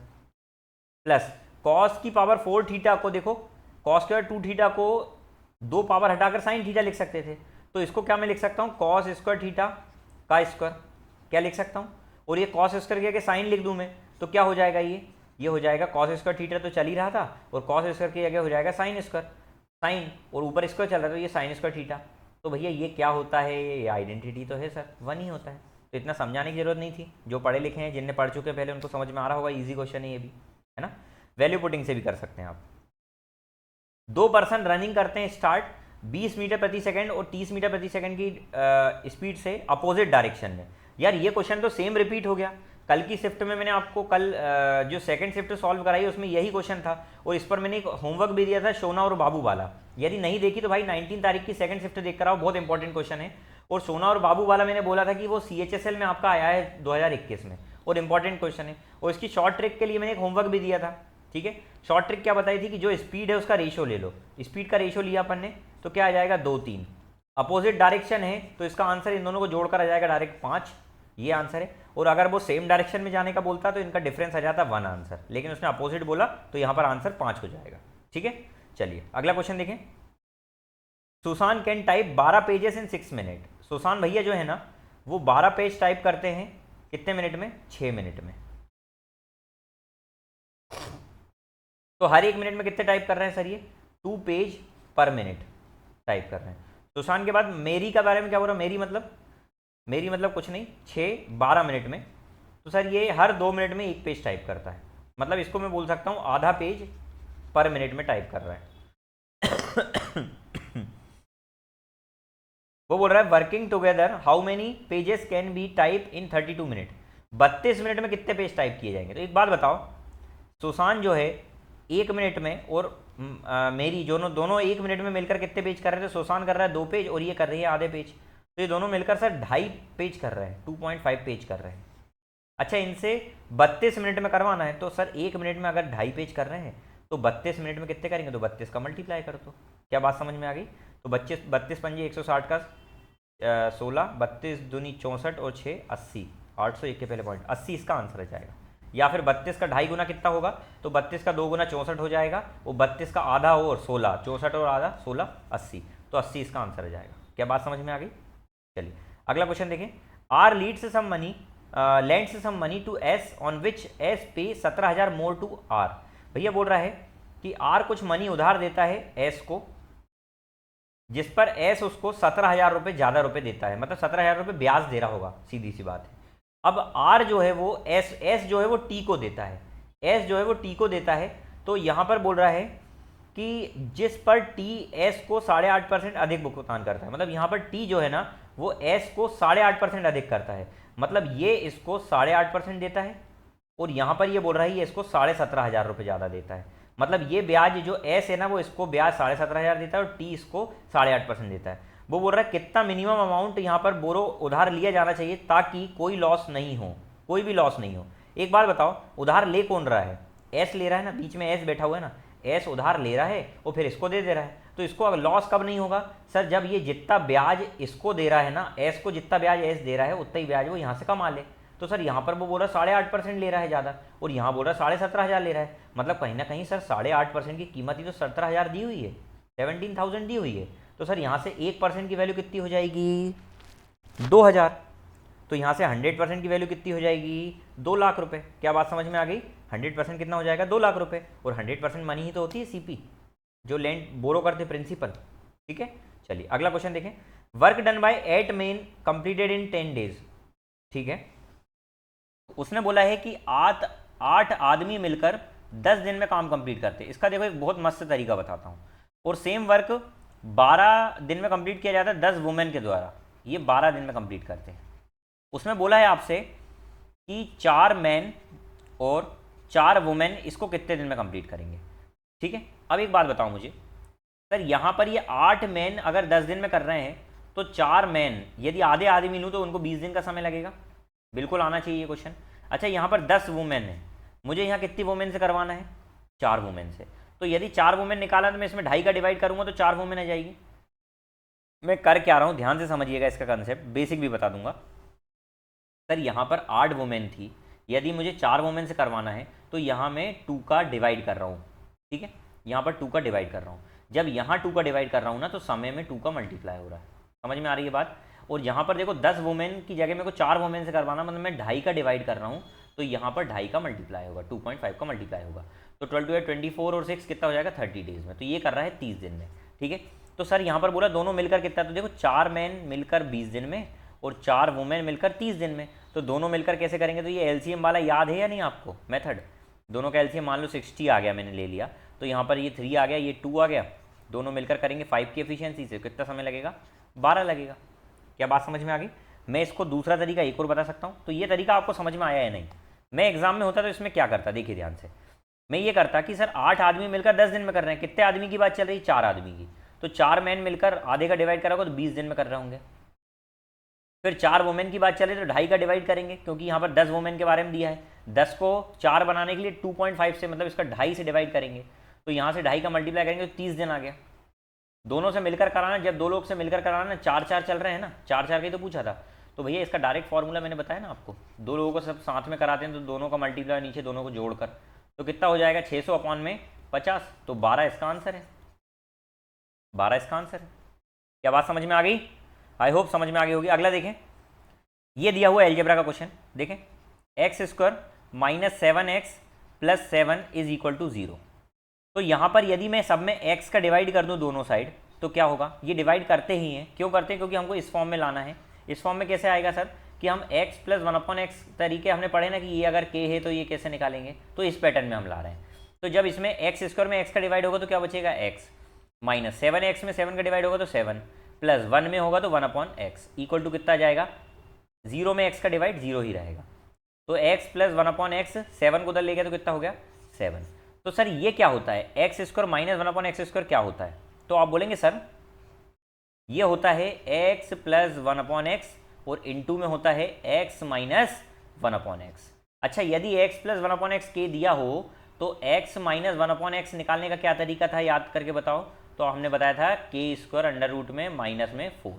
प्लस cos की पावर 4 थीटा को देखो, cos स्क्वायर 2 थीटा को 2 पावर हटाकर sin थीटा लिख सकते थे, तो इसको क्या मैं लिख सकता हूँ cos स्क्वायर थीटा का स्क्वायर, क्या लिख सकता हूँ, और ये cos स्क्वायर के साइन लिख दूँ मैं, तो क्या हो जाएगा, ये हो जाएगा cos स्क्वायर थीटा तो चल ही रहा था, और cos स्क्वायर की जगह हो जाएगा sin स्क्वायर, साइन और ऊपर स्क्वायर चल रहा था, तो ये sin स्क्वायर थीटा। तो भैया ये क्या होता है, ये आइडेंटिटी तो है सर 1 ही होता है, तो इतना समझाने की जरूरत नहीं थी। जो पढ़े लिखे हैं, जिनने पढ़ चुके पहले, उनको समझ में आ रहा होगा, इजी क्वेश्चन है ये भी, है ना। वैल्यू पुटिंग से भी कर सकते हैं आप। 2 पर्सन रनिंग करते हैं स्टार्ट 20 मीटर प्रति सेकंड और 30 मीटर प्रति सेकंड की स्पीड से अपोजिट डायरेक्शन में। यार ये क्वेश्चन तो सेम रिपीट हो गया, कल की शिफ्ट में मैंने आपको कल जो सेकंड शिफ्ट सॉल्व कराई उसमें यही क्वेश्चन था, और इस पर मैंने एक होमवर्क भी दिया था सोना और बाबू वाला। यदि नहीं देखी तो भाई 19 तारीख की सेकंड शिफ्ट देख कर आओ, बहुत इंपॉर्टेंट क्वेश्चन है। और सोना और बाबू वाला मैंने बोला था कि वो CHSL में आपका आया है 2021 में, और इंपॉर्टेंट क्वेश्चन है, और इसकी शॉर्ट ट्रिक के लिए मैंने एक होमवर्क भी दिया था, ठीक है। शॉर्ट ट्रिक क्या बताई थी कि जो स्पीड है उसका रेशियो ले लो, स्पीड का रेशियो लिया अपन ने तो क्या आ जाएगा 2-3। अपोजिट डायरेक्शन है तो इसका आंसर इन दोनों को जोड़कर आ जाएगा डायरेक्ट 5, ये आंसर है। और अगर वो सेम डायरेक्शन में जाने का बोलता तो इनका डिफरेंस आ जाता 1 आंसर, लेकिन उसने अपोजिट बोला तो यहाँ पर आंसर 5 हो जाएगा। ठीक है, चलिए अगला क्वेश्चन देखें। Sushant can type 12 pages in 6 minute. Sushant भैया जो है ना वो 12 पेज टाइप करते हैं कितने मिनट में? 6 मिनट में। तो हर एक मिनट में कितने टाइप कर रहे हैं सर? ये 2 पेज पर मिनट टाइप कर रहे हैं। सुशांत के बाद मेरी का बारे में क्या बोल रहा हूँ? मेरी मतलब कुछ नहीं, 6-12 मिनट में। तो सर ये हर 2 मिनट में 1 पेज टाइप करता है, मतलब इसको मैं बोल सकता हूँ आधा पेज पर मिनट में टाइप कर रहा है। वो बोल रहा है working together how many pages can be type in 32 minute. 32 minute में कितने पेज टाइप किए जाएंगे? तो एक बात बताओ, सुशांत जो है 1 मिनट में और मेरी दोनों 1 मिनट में मिलकर कितने पेज कर रहे थे? सुशांत कर रहा है 2 पेज और ये कर रही है आधे पेज, तो ये दोनों मिलकर सर 2.5 पेज कर रहे हैं, 2.5 पेज कर रहे हैं। अच्छा, इनसे 32 मिनट में करवाना है तो सर 1 मिनट में अगर 2.5 पेज कर रहे हैं तो 32 मिनट में कितने करेंगे? तो 32 का मल्टीप्लाई कर दो। क्या बात समझ में आ गई? तो 32 पंजे 160 का 16, 32 दूनी 64 और 6 80, 801 के पहले पॉइंट 80 इसका आंसर आ जाएगा। या फिर 32 का 2.5 गुना कितना होगा? तो 32 का 2 गुना 64 हो जाएगा, वो 32 का आधा और 16, 64 और आधा 16, 80, तो 80 इसका आंसर आ जाएगा। क्या बात समझ में आ गई? चलिए अगला क्वेश्चन देखें। R lends some money lends some money to S on which S pay 17,000 more to R। भैया बोल रहा है कि R कुछ मनी उधार देता है S को, जिस पर S उसको 17,000 रुपये ज़्यादा रुपये देता है, मतलब 17,000 रुपये ब्याज दे रहा होगा, सीधी सी बात है। अब R जो है वो S जो है वो T को देता है, S जो है वो T को देता है। तो यहाँ पर बोल रहा है कि जिस पर T S को 8.5% अधिक भुगतान करता है, मतलब यहाँ पर T जो है ना वो S को 8.5% अधिक करता है, मतलब ये इसको 8.5% देता है और यहाँ पर ये बोल रहा है ये इसको 17,500 रुपये ज़्यादा देता है। मतलब ये ब्याज जो S है ना वो इसको ब्याज 17,500 देता है और T इसको 8.5% देता है। वो बोल रहा है कितना मिनिमम अमाउंट यहाँ पर बोरो उधार लिया जाना चाहिए ताकि कोई लॉस नहीं हो, कोई भी लॉस नहीं हो। एक बात बताओ, उधार ले कौन रहा है? S ले रहा है ना, बीच में S बैठा हुआ है ना, S उधार ले रहा है और फिर इसको दे रहा है, तो इसको लॉस कब नहीं होगा? सर जब ये जितना ब्याज इसको दे रहा है ना, S को जितना ब्याज S दे रहा है उतना ही ब्याज वो यहाँ से कमा ले। तो सर यहाँ पर वो बोल रहा है 8.5% ले रहा है ज़्यादा और यहाँ बोल रहा है 17,500 ले रहा है, मतलब कहीं ना कहीं सर 8.5% की कीमत ही तो 17,000 दी हुई है, 17,000 दी हुई है। तो सर यहाँ से 1% की वैल्यू कितनी हो जाएगी? 2,000। तो यहाँ से 100% की वैल्यू कितनी हो जाएगी? 2 लाख रुपये। क्या बात समझ में आ गई? 100% कितना हो जाएगा? 2 लाख रुपये, और 100% मनी ही तो होती है CP, जो लैंड बोरो करते प्रिंसिपल। ठीक है, चलिए अगला क्वेश्चन देखें। Work done by 8 main completed in 10 days. ठीक है, उसने बोला है कि 8 आदमी मिलकर 10 दिन में काम कंप्लीट करते हैं। इसका देखो एक बहुत मस्त तरीका बताता हूँ। और सेम वर्क 12 दिन में कंप्लीट किया जाता है 10 वुमेन के द्वारा, ये 12 दिन में कंप्लीट करते हैं। उसमें बोला है आपसे कि 4 मैन और 4 वुमेन इसको कितने दिन में कंप्लीट करेंगे। ठीक है, अब एक बात बताओ मुझे सर, यहाँ पर ये 8 मैन अगर 10 दिन में कर रहे हैं तो 4 मैन यदि आधे आदमी लूँ तो उनको 20 दिन का समय लगेगा। बिल्कुल आना चाहिए ये क्वेश्चन। अच्छा, यहाँ पर 10 वुमेन है, मुझे यहाँ कितनी वुमेन से करवाना है? 4 वुमेन से। तो यदि 4 वुमेन निकाला तो मैं इसमें 2.5 का डिवाइड करूँगा तो 4 वुमेन आ जाएगी। मैं कर क्या रहा हूँ ध्यान से समझिएगा, इसका कंसेप्ट बेसिक भी बता दूंगा। सर यहाँ पर 8 वुमेन थी, यदि मुझे 4 वुमेन से करवाना है तो यहाँ मैं 2 का डिवाइड कर रहा हूँ। ठीक है, यहाँ पर 2 का डिवाइड कर रहा हूँ। जब यहाँ 2 का डिवाइड कर रहा हूँ ना तो समय में 2 का मल्टीप्लाई हो रहा है। समझ में आ रही है बात? और यहाँ पर देखो 10 वुमेन की जगह मेरे को 4 वुमेन से करवाना, मतलब मैं 2.5 का डिवाइड कर रहा हूँ तो यहाँ पर 2.5 का मल्टीप्लाई होगा, 2.5 का मल्टीप्लाई होगा। तो 12 2 24 और 6 कितना हो जाएगा? 30 डेज में। तो ये कर रहा है 30 दिन में। ठीक है, तो सर यहाँ पर बोला दोनों मिलकर कितना, तो देखो 4 मैन मिलकर 20 दिन में और 4 वुमेन मिलकर 30 दिन में। तो दोनों मिलकर कैसे करेंगे? तो ये LCM वाला याद है या नहीं आपको मेथड? दोनों का LCM मान लो 60 आ गया, मैंने ले लिया, तो यहाँ पर ये 3 आ गया, ये 2 आ गया, दोनों मिलकर करेंगे 5 की एफिशिएंसी से, कितना समय लगेगा? 12 लगेगा। क्या बात समझ में आ गई? मैं इसको दूसरा तरीका एक और बता सकता हूँ। तो ये तरीका आपको समझ में आया या नहीं? मैं एग्जाम में होता तो इसमें क्या करता, देखिए ध्यान से। मैं ये करता कि सर 8 आदमी मिलकर 10 दिन में कर रहे हैं, कितने आदमी की बात चल रही है? 4 आदमी की। तो 4 मैन मिलकर आधे का डिवाइड करा होगा तो 20 दिन में कर रहे होंगे। फिर 4 वुमेन की बात चले तो 2.5 का डिवाइड करेंगे, क्योंकि यहाँ पर 10 वुमेन के बारे में दिया है। 10 को 4 बनाने के लिए 2.5 से, मतलब इसका 2.5 से डिवाइड करेंगे, तो यहाँ से 2.5 का मल्टीप्लाई करेंगे तो 30 दिन आ गया। दोनों से मिलकर कराना, जब 2 लोग से मिलकर कराना, 4-4 चल रहे हैं ना, 4-4 के तो पूछा था, तो भैया इसका डायरेक्ट फॉर्मूला मैंने बताया ना आपको, 2 लोगों को सब साथ में कराते हैं तो दोनों का मल्टीप्लाई नीचे दोनों को जोड़कर, तो कितना हो जाएगा 600 अपॉन में 50, तो 12 इसका आंसर है। 12 इसका आंसर है। क्या बात समझ में आ गई? आई होप समझ में आ गई होगी। अगला देखें, ये दिया हुआ एलजेब्रा का क्वेश्चन देखें, x square minus 7x plus 7 is equal to 0। तो यहाँ पर यदि मैं सब में x का डिवाइड कर दूँ दोनों साइड, तो क्या होगा, ये डिवाइड करते ही हैं। क्यों करते हैं? क्योंकि हमको इस फॉर्म में लाना है। इस फॉर्म में कैसे आएगा सर, कि हम x प्लस 1/x तरीके हमने पढ़े ना, कि ये अगर k है तो ये कैसे निकालेंगे, तो इस पैटर्न में हम ला रहे हैं। तो जब इसमें एक्स स्क्वायर में x का डिवाइड होगा तो क्या बचेगा, x माइनस 7x में 7 का डिवाइड होगा तो 7 प्लस 1 में होगा तो 1/x इक्वल टू कितना जाएगा, 0 में x का डिवाइड 0 ही रहेगा, तो x प्लस 1/x, 7 को उधर ले गया तो कितना हो गया 7। तो सर ये क्या होता है, x square minus 1/x square क्या होता है? तो आप बोलेंगे सर ये होता है x प्लस 1/x और इनटू में होता है x माइनस 1/x। अच्छा, यदि x प्लस 1/x के दिया हो तो x माइनस 1/x निकालने का क्या तरीका था, याद करके बताओ। तो हमने बताया था k स्क्वायर अंडर रूट में माइनस में 4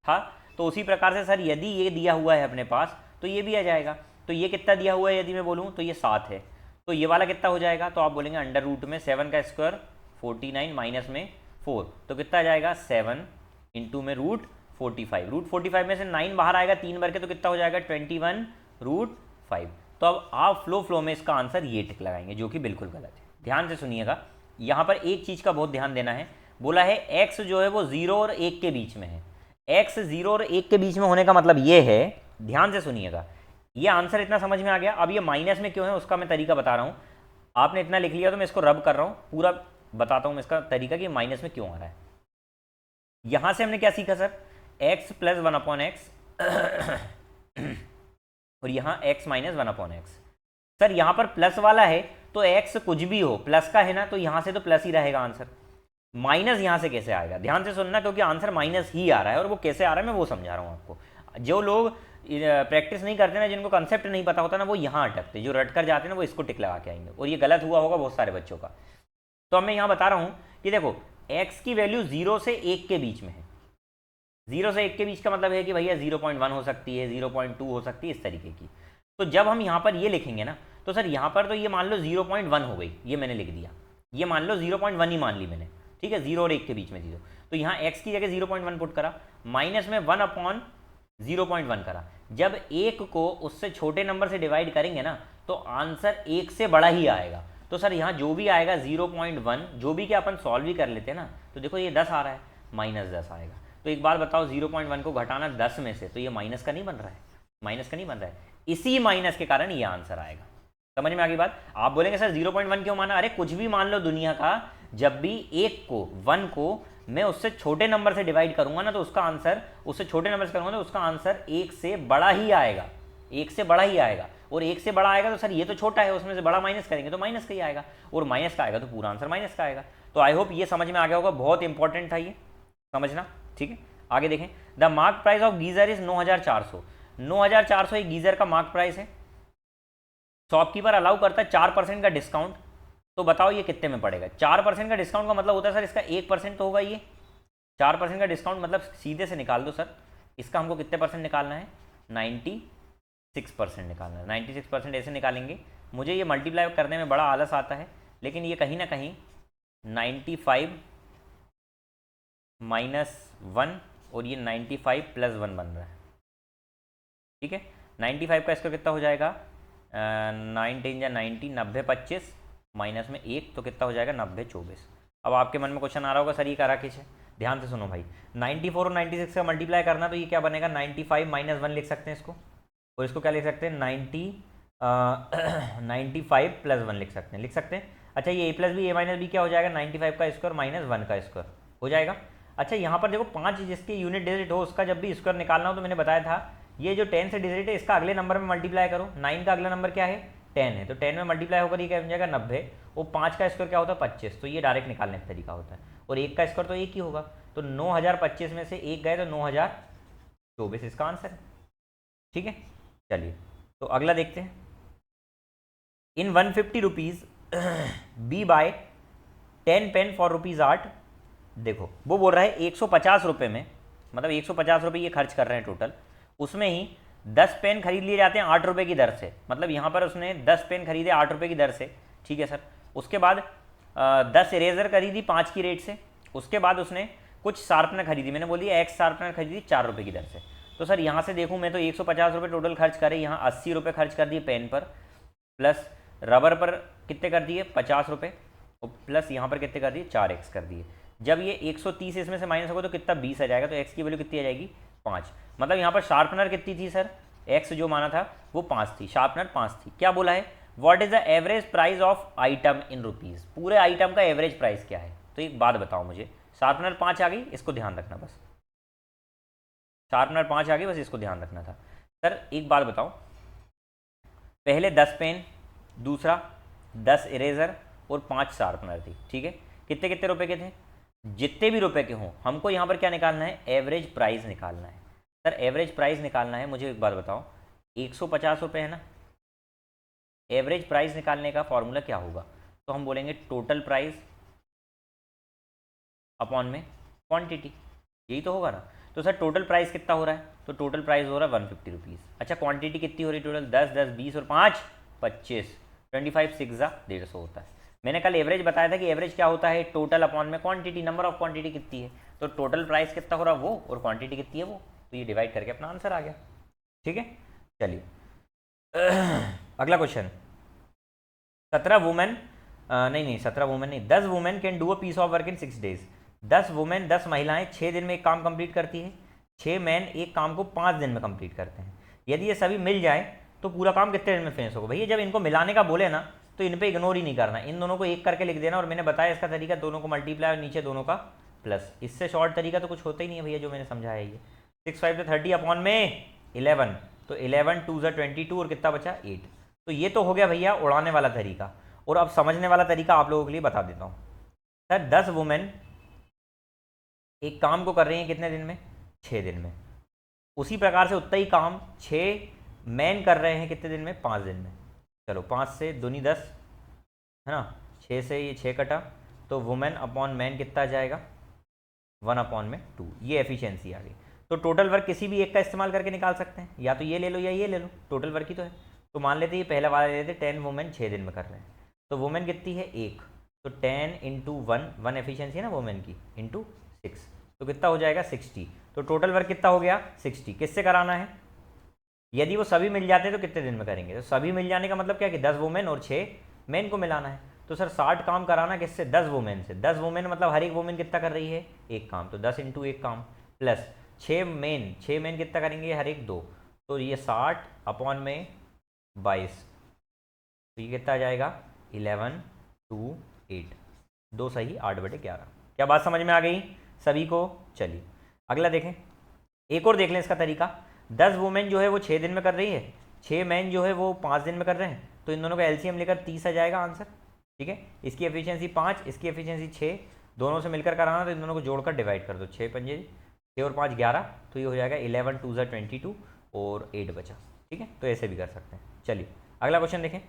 था। तो उसी प्रकार से सर यदि ये दिया हुआ है अपने पास तो ये भी आ जाएगा। तो ये कितना दिया हुआ है यदि मैं बोलूँ तो ये 7 है, तो ये वाला कितना हो जाएगा, तो आप बोलेंगे अंडर रूट में 7 का स्क्वायर 49 माइनस में 4, तो कितना आ जाएगा 7 इंटू में रूट 45। रूट 45 में से 9 बाहर आएगा 3 भर के, तो कितना हो जाएगा 21 रूट 5। तो अब आप फ्लो में इसका आंसर ये टिक लगाएंगे, जो कि बिल्कुल गलत है। ध्यान से सुनिएगा, यहाँ पर एक चीज़ का बहुत ध्यान देना है। बोला है x जो है वो 0 और 1 के बीच में है। x 0 और 1 के बीच में होने का मतलब ये है, ध्यान से सुनिएगा, ये आंसर इतना समझ में आ गया। अब ये माइनस में क्यों है उसका मैं तरीका बता रहा हूँ। आपने इतना लिख लिया तो मैं इसको रब कर रहा हूँ, पूरा बताता हूँ मैं इसका तरीका कि माइनस में क्यों आ रहा है। यहाँ से हमने क्या सीखा सर, x प्लस 1/x और यहाँ x माइनस 1/x। सर यहाँ पर प्लस वाला है तो x कुछ भी हो प्लस का है ना, तो यहाँ से तो प्लस ही रहेगा आंसर। माइनस यहाँ से कैसे आएगा, ध्यान से सुनना, क्योंकि आंसर माइनस ही आ रहा है और वो कैसे आ रहा है मैं वो समझा रहा हूँ आपको। जो लोग प्रैक्टिस नहीं करते ना, जिनको कंसेप्ट नहीं पता होता ना, वो यहाँ अटकते, जो रट कर जाते हैं ना वो इसको टिक लगा के आएंगे, और ये गलत हुआ होगा बहुत सारे बच्चों का। तो अब मैं यहाँ बता रहा हूँ कि देखो x की वैल्यू 0 से 1 के बीच में है। 0 से 1 के बीच का मतलब है कि भैया 0.1 हो सकती है, 0.2 हो सकती है, इस तरीके की। तो जब हम यहाँ पर ये लिखेंगे ना, तो सर यहाँ पर तो ये मान लो 0.1 हो गई, ये मैंने लिख दिया, ये मान लो 0.1 ही मान ली मैंने, ठीक है, 0 और 1 के बीच में 0। तो यहाँ x की जगह 0.1 पुट करा, माइनस में 1/0.1 करा। जब 1 को उससे छोटे नंबर से डिवाइड करेंगे ना, तो आंसर 1 से बड़ा ही आएगा। तो सर यहाँ जो भी आएगा 0.1, जो भी क्या अपन सॉल्व भी कर लेते हैं ना, तो देखो ये 10 आ रहा है, माइनस 10 आएगा। तो एक बात बताओ, 0.1 को घटाना 10 में से, तो ये माइनस का नहीं बन रहा है, माइनस का नहीं बन रहा है, इसी माइनस के कारण ये आंसर आएगा। समझ में आ गई बात? आप बोलेंगे सर 0.1 क्यों माना? अरे कुछ भी मान लो दुनिया का, जब भी 1 को मैं उससे छोटे नंबर से डिवाइड करूंगा ना, तो उसका आंसर, उससे छोटे नंबर से करूंगा तो उसका आंसर 1 से बड़ा ही आएगा, 1 से बड़ा ही आएगा। और 1 से बड़ा आएगा तो सर ये तो छोटा है, उसमें से बड़ा माइनस करेंगे तो माइनस का ही आएगा, और माइनस का आएगा तो पूरा आंसर माइनस का आएगा। तो आई होप ये समझ में आ गया होगा, बहुत इंपॉर्टेंट था ये समझना, ठीक है। आगे देखें, the mark price of geyser is 9400। 9400 एक गीजर का मार्क प्राइस है। शॉपकीपर अलाउ करता है 4% का डिस्काउंट, तो बताओ ये कितने में पड़ेगा। 4% का डिस्काउंट का मतलब होता है सर इसका 1% तो होगा। ये 4% का डिस्काउंट मतलब सीधे से निकाल दो सर, इसका हमको कितने परसेंट निकालना है, 96% निकालना है। 96% ऐसे निकालेंगे। मुझे ये मल्टीप्लाई करने में बड़ा आलस आता है, लेकिन ये कहीं ना कहीं 95 माइनस 1 और ये 95 प्लस 1 बन रहा है, ठीक है। 95 का इसका कितना हो जाएगा, 9 10 या 90, 90 25 माइनस में 1, तो कितना हो जाएगा 90 24। अब आपके मन में क्वेश्चन आ रहा होगा सर ये करा किस है। ध्यान से सुनो भाई, 94 और 96 का मल्टीप्लाई करना, तो ये क्या बनेगा 95 माइनस 1 लिख सकते हैं इसको, और इसको क्या लिख सकते हैं 95 प्लस 1 लिख सकते हैं। अच्छा ये a plus b, a minus b क्या हो जाएगा, 95 का स्क्वायर माइनस 1 का स्क्वायर हो जाएगा। अच्छा यहाँ पर देखो 5 जिसके यूनिट डिजिट हो उसका जब भी स्क्वायर निकालना हो, तो मैंने बताया था ये जो 10 से डिजिट है इसका अगले नंबर में मल्टीप्लाई करो। 9 का अगला नंबर क्या है 10 है, तो 10 में मल्टीप्लाई होकर ये क्या बन जाएगा 90, और 5 का स्क्वायर क्या होता है 25, तो ये डायरेक्ट निकालने का तरीका होता है। और 1 का स्क्वायर तो 1 ही होगा, तो 9025 में से 1 गए तो 9024 इसका आंसर है। ठीक है, चलिए तो अगला देखते हैं। In 150 rupees be buy 10 pen for rupees 8। देखो वो बोल रहा है 150 रुपये में, मतलब 150 रुपये ये खर्च कर रहे हैं टोटल, उसमें ही 10 पेन खरीद लिए जाते हैं 8 रुपये की दर से, मतलब यहाँ पर उसने 10 पेन खरीदे 8 रुपये की दर से, ठीक है सर। उसके बाद 10 इरेजर खरीदी 5 की रेट से। उसके बाद उसने कुछ शार्पनर खरीदी, मैंने बोल दिया एक्स शार्पनर खरीदी 4 रुपये की दर से। तो सर यहाँ से देखूँ मैं तो 150 रुपये टोटल खर्च करे, यहाँ 80 रुपये खर्च कर दिए पेन पर, प्लस रबर पर कितने कर दिए 50 रुपये, और प्लस यहाँ पर कितने कर दिए 4x कर दिए। जब ये 130 इसमें से माइनस होगा तो कितना 20 आ जाएगा, तो x की वैल्यू कितनी आ जाएगी 5। मतलब यहाँ पर शार्पनर कितनी थी सर, x जो माना था वो 5 थी, शार्पनर 5 थी। क्या बोला है, what is the average price of item in rupees, पूरे आइटम का एवरेज प्राइस क्या है। तो एक बात बताओ मुझे, शार्पनर 5 आ गई, इसको ध्यान रखना बस, शार्पनर 5 आ गई, बस इसको ध्यान रखना था। सर एक बात बताओ, पहले 10 पेन, दूसरा 10 इरेजर और 5 शार्पनर थी, ठीक है। कितने कितने रुपए के थे, जितने भी रुपए के हों, हमको यहाँ पर क्या निकालना है, एवरेज प्राइस निकालना है। सर एवरेज प्राइस निकालना है, मुझे एक बात बताओ, 150 रुपये है ना, एवरेज प्राइस निकालने का फॉर्मूला क्या होगा, तो हम बोलेंगे टोटल प्राइस अपॉन में क्वांटिटी, यही तो होगा ना। तो सर टोटल प्राइस कितना हो रहा है, तो टोटल प्राइस हो रहा है 150 रुपीज़। अच्छा क्वांटिटी कितनी हो रही है टोटल, 10 10 20 और 5 25, 25 6 150 होता है। मैंने कल एवरेज बताया था कि एवरेज क्या होता है, टोटल अपॉन में क्वांटिटी, नंबर ऑफ क्वांटिटी कितनी है, तो टोटल प्राइस कितना हो रहा है वो, और क्वांटिटी कितनी है वो, तो ये डिवाइड करके अपना आंसर आ गया, ठीक है। चलिए अगला क्वेश्चन, 17 वुमेन नहीं 17 वुमेन नहीं, 10 women can do a piece of work in 6 days. 10 women 10 महिलाएं 6 दिन में एक काम कंप्लीट करती है, 6 मैन एक काम को 5 दिन में कंप्लीट करते हैं। यदि ये सभी मिल जाए तो पूरा काम कितने दिन में फिनिश होगा। भैया जब इनको मिलाने का बोले ना तो इन पे इग्नोर ही नहीं करना, इन दोनों को एक करके लिख देना, और मैंने बताया इसका तरीका, दोनों को मल्टीप्लाई और नीचे दोनों का प्लस, इससे शॉर्ट तरीका तो कुछ होता ही नहीं है भैया जो मैंने समझाया। ये 6 5 तो 30 अपॉन में 11, तो 11 2 22 और कितना बचा 8। तो ये तो हो गया भैया उड़ाने वाला तरीका, और अब समझने वाला तरीका आप लोगों के लिए बता देता हूँ। सर 10 वुमेन एक काम को कर रही हैं कितने दिन में, 6 दिन में। उसी प्रकार से उतना ही काम 6 मैन कर रहे हैं कितने दिन में, 5 दिन में। चलो 5 से दूनी 10 है ना, 6 से ये 6 कटा, तो वुमेन अपॉन मैन कितना आ जाएगा 1 अपॉन में 2, ये एफिशिएंसी आ गई। तो टोटल वर्क किसी भी एक का इस्तेमाल करके निकाल सकते हैं, या तो ये ले लो या ये ले लो, टोटल वर्क ही तो है। तो मान लेते ये पहला वाला ले लेते, 10 वुमेन 6 दिन में कर रहे हैं, तो वुमेन कितनी है 1, तो 10 इंटू 1 एफिशिएंसी है ना वुमेन की, इंटू 6, तो कितना हो जाएगा 60। तो टोटल वर्क कितना हो गया 60। किससे कराना है, यदि वो सभी मिल जाते हैं तो कितने दिन में करेंगे, तो सभी मिल जाने का मतलब क्या कि 10 वुमेन और 6 मैन को मिलाना है। तो सर 60 काम कराना किससे, 10 वुमेन से। 10 वुमेन मतलब हर एक वुमेन कितना कर रही है, एक काम, तो 10 इंटू एक काम, प्लस 6 मैन कितना करेंगे, हर एक 2, तो ये 60 अपॉन में 22, तो ये कितना आ जाएगा 11 2 8, 2 सही 8/11। क्या बात समझ में आ गई सभी को। चलिए अगला देखें, एक और देख लें इसका तरीका। 10 वुमेन जो है वो 6 दिन में कर रही है, 6 मैन जो है वो 5 दिन में कर रहे हैं, तो इन दोनों का एलसीएम लेकर 30 आ जाएगा आंसर, ठीक है। इसकी एफिशिएंसी 5, इसकी एफिशिएंसी 6, दोनों से मिलकर कराना, तो इन दोनों को जोड़कर डिवाइड कर दो, 6 पंजे 6 और 5 11, तो ये हो जाएगा 11 2 22 और 8 बचा, ठीक है। तो ऐसे भी कर सकते हैं। चलिए अगला क्वेश्चन देखें,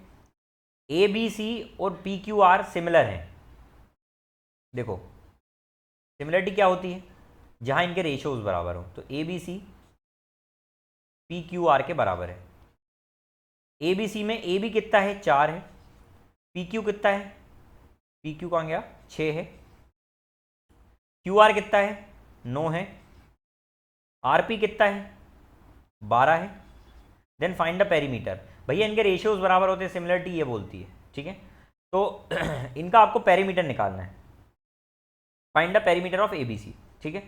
ए बी सी और पी क्यू आर सिमिलर हैं। देखो सिमिलरिटी क्या होती है, जहां इनके रेशियोज बराबर हो, तो A B C P Q R के बराबर है। ए बी सी में ए बी कितना है 4 है, पी क्यू कितना है, पी क्यू कहाँ गया 6 है, क्यू आर कितना है 9 है, आर पी कितना है 12 है। Then find the perimeter. भैया इनके रेशियोज बराबर होते हैं, सिमिलरिटी ये बोलती है, ठीक है। तो इनका आपको पेरीमीटर निकालना है, find the perimeter of A B C, ठीक है।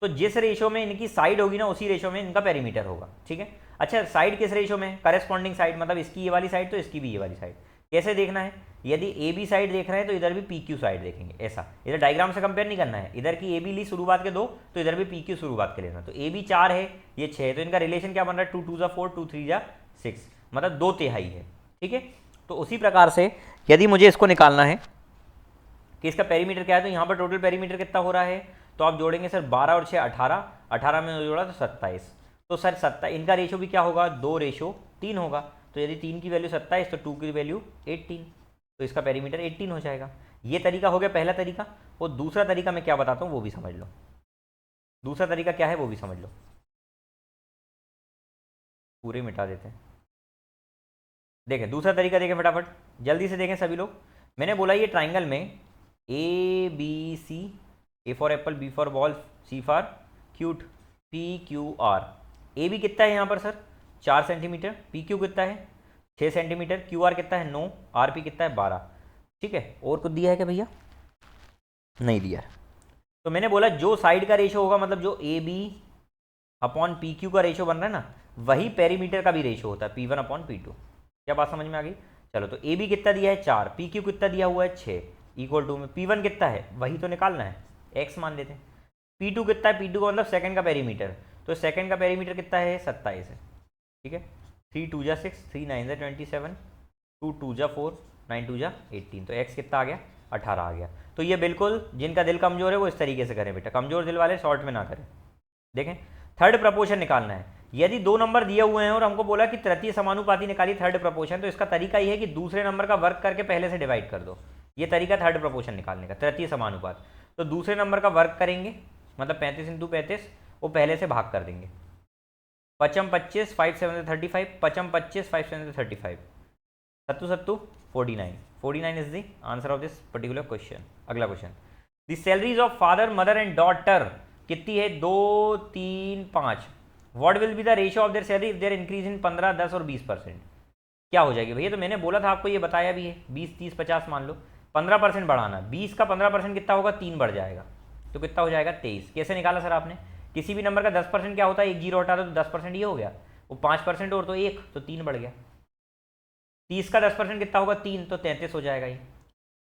तो जिस रेशो में इनकी साइड होगी ना उसी रेशो में इनका पेरीमीटर होगा, ठीक है। अच्छा साइड किस रेशो में, करेस्पॉन्डिंग साइड, मतलब इसकी ये वाली साइड तो इसकी भी ये वाली साइड। कैसे देखना है, यदि ए बी साइड देख रहे हैं तो इधर भी पी क्यू साइड देखेंगे, ऐसा। इधर डायग्राम से कंपेयर नहीं करना है, इधर की ए बी ली शुरुआत के 2, तो इधर भी पी क्यू शुरुआत के लेना। तो ए बी 4 है, ये 6 है, तो इनका रिलेशन क्या बन रहा है 2 2 4 2 3 6, मतलब 2/3 है, ठीक है। तो उसी प्रकार से यदि मुझे इसको निकालना है कि इसका पेरीमीटर क्या है, तो यहाँ पर टोटल पेरीमीटर कितना हो रहा है, तो आप जोड़ेंगे सर 12 और 6 18, 18 में जोड़ा तो 27, तो सर 27, इनका रेशो भी क्या होगा, 2:3 होगा। तो यदि 3 की वैल्यू 27 तो 2 की वैल्यू 18, तो इसका पेरीमीटर 18 हो जाएगा। ये तरीका हो गया पहला तरीका। और दूसरा तरीका मैं क्या बताता हूँ वो भी समझ लो। दूसरा तरीका क्या है वो भी समझ लो, पूरे मिटा देते हैं। देखें दूसरा तरीका, देखें फटाफट जल्दी से देखें सभी लोग। मैंने बोला ये ट्राइंगल में A B C, A for apple, B for ball, C for cute, P Q R. A B कितना है यहाँ पर सर 4 सेंटीमीटर, पी क्यू कितना है 6 सेंटीमीटर, क्यू आर कितना है 9, आर पी कितना है 12। ठीक है, और कुछ दिया है क्या भैया, नहीं दिया है। तो मैंने बोला जो साइड का रेशो होगा, मतलब जो A B upon P Q का रेशो बन रहा है ना, वही पेरीमीटर का भी रेशो होता है, P one upon P two. क्या बात समझ में आ गई। चलो तो ए बी कितना दिया है 4, पी क्यू कितना दिया हुआ है 6, इक्वल टू में पी वन कितना है वही तो निकालना है, एक्स मान लेते हैं। पी टू कितना है, पी टू का मतलब सेकंड का पेरीमीटर, तो सेकंड का पेरीमीटर कितना है 27 है। ठीक है, 3 2 जा 6, 3 9 जा 27, 2 2 जा 4, 9 2 जा 18, तो एक्स कितना आ गया 18 आ गया। तो ये बिल्कुल जिनका दिल कमज़ोर है वो इस तरीके से करें बेटा, कमज़ोर दिल वाले शॉर्ट में ना करें। देखें थर्ड प्रपोर्शन निकालना है। यदि 2 नंबर दिए हुए हैं और हमको बोला कि तृतीय समानुपाती निकालिए थर्ड प्रपोर्शन, तो इसका तरीका ये है कि दूसरे नंबर का वर्क करके पहले से डिवाइड कर दो। ये तरीका थर्ड प्रपोर्शन निकालने का, तृतीय समानुपात। तो दूसरे नंबर का वर्क करेंगे, मतलब 35 इंटू 35, वो पहले से भाग कर देंगे। 5 25, 5 7 35, 5 25, 5 7 35, सत्तू सत्तू 49, 49 is the answer of this particular question. अगला question, the salaries of father mother and daughter कितनी है 2 3 5, what will be the ratio of their salary if their increase in 15 10 और 20%। क्या हो जाएगी भैया, तो मैंने बोला था आपको, ये बताया भी है 20 30 50 मान लो, 15% बढ़ाना, 20 का 15% कितना होगा 3 बढ़ जाएगा, तो कितना हो जाएगा 23। कैसे निकाला सर आपने, किसी भी नंबर का 10% क्या होता है, एक जीरो हटा दो तो 10% ये हो गया, वो 5% और तो 1 तो 3 बढ़ गया। 30 का 10% कितना होगा 3, तो 33 हो जाएगा ये।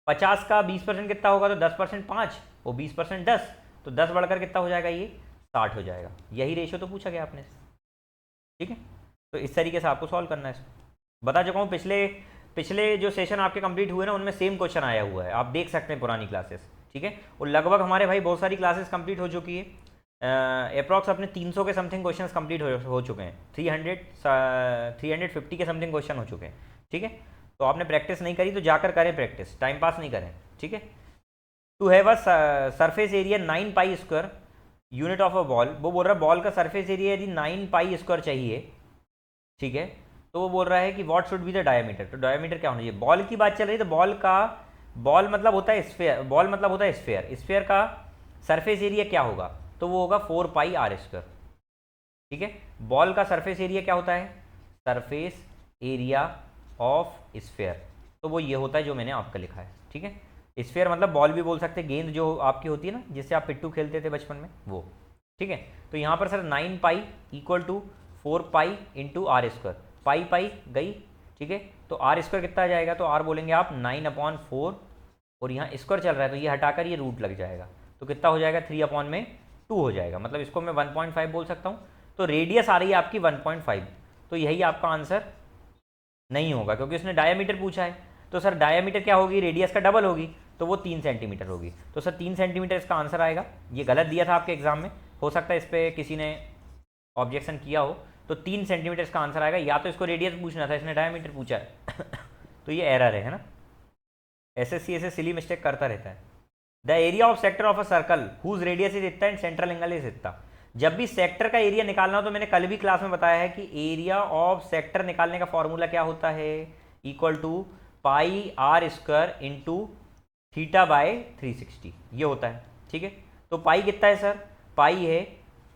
50 का 20% कितना होगा, तो 10% 5, वो 20% 10, तो 10 बढ़कर कितना हो जाएगा ये 60 हो जाएगा। यही रेशियो तो पूछा गया आपने से। ठीक है, तो इस तरीके से आपको सॉल्व करना है इसको। बता चुका हूँ, पिछले जो सेशन आपके कंप्लीट हुए ना उनमें सेम क्वेश्चन आया हुआ है, आप देख सकते हैं पुरानी क्लासेस। ठीक है, और लगभग हमारे भाई बहुत सारी क्लासेस कंप्लीट हो चुकी है, अप्रॉक्स अपने 300 के समथिंग क्वेश्चंस कंप्लीट हो चुके हैं, 350 के समथिंग क्वेश्चन हो चुके हैं। ठीक है, तो आपने प्रैक्टिस नहीं करी तो जाकर करें प्रैक्टिस, टाइम पास नहीं करें। ठीक है, to have a surface area 9 pi square unit of a ball, वो बोल रहा है बॉल का सरफेस एरिया यदि 9 पाई स्क्वायर चाहिए, ठीक है, तो वो बोल रहा है कि what should be the diameter. तो डायमीटर क्या होना चाहिए, बॉल की बात चल रही है, तो बॉल मतलब होता है स्फेयर, बॉल मतलब होता है स्फेयर, स्फेयर का सरफेस एरिया क्या होगा, तो वो होगा 4 पाई आर स्क्वायर। ठीक है, बॉल का सरफेस एरिया क्या होता है, सरफेस एरिया ऑफ स्फेयर, तो वो ये होता है जो मैंने आपका लिखा है। ठीक है, स्फेयर मतलब बॉल भी बोल सकते हैं, गेंद जो आपकी होती है ना जिससे आप पिट्टू खेलते थे बचपन में वो। ठीक है, तो यहाँ पर sir 9 pi equal to 4 pi into r square, pi पाई गई। ठीक है, तो आर स्क्वायर कितना आ जाएगा, तो आर बोलेंगे आप 9/4, और यहाँ स्क्वायर चल रहा है तो ये हटाकर ये रूट लग जाएगा, तो कितना हो जाएगा 3/2 हो जाएगा, मतलब इसको मैं 1.5 बोल सकता हूँ। तो रेडियस आ रही है आपकी 1.5, तो यही आपका आंसर नहीं होगा क्योंकि उसने डायमीटर पूछा है। तो सर डायमीटर क्या होगी, रेडियस का डबल होगी, तो वो 3 सेंटीमीटर होगी। तो सर 3 सेंटीमीटर इसका आंसर आएगा। ये गलत दिया था आपके एग्जाम में, हो सकता है इस पर किसी ने ऑब्जेक्शन किया हो, तो 3 सेंटीमीटर इसका आंसर आएगा। या तो इसको रेडियस पूछना था, इसने डायमीटर पूछा है तो ये एरर है ना, एसएससी ऐसे सिली मिस्टेक करता रहता है। The area of sector of a circle whose radius is इतना एंड सेंट्रल एंगल इज इतना। जब भी सेक्टर का एरिया निकालना हो, तो मैंने कल भी क्लास में बताया है कि एरिया ऑफ सेक्टर निकालने का फॉर्मूला क्या होता है, equal to pi R square into theta by 360, ये होता है। ठीक है, तो पाई कितना है सर, पाई है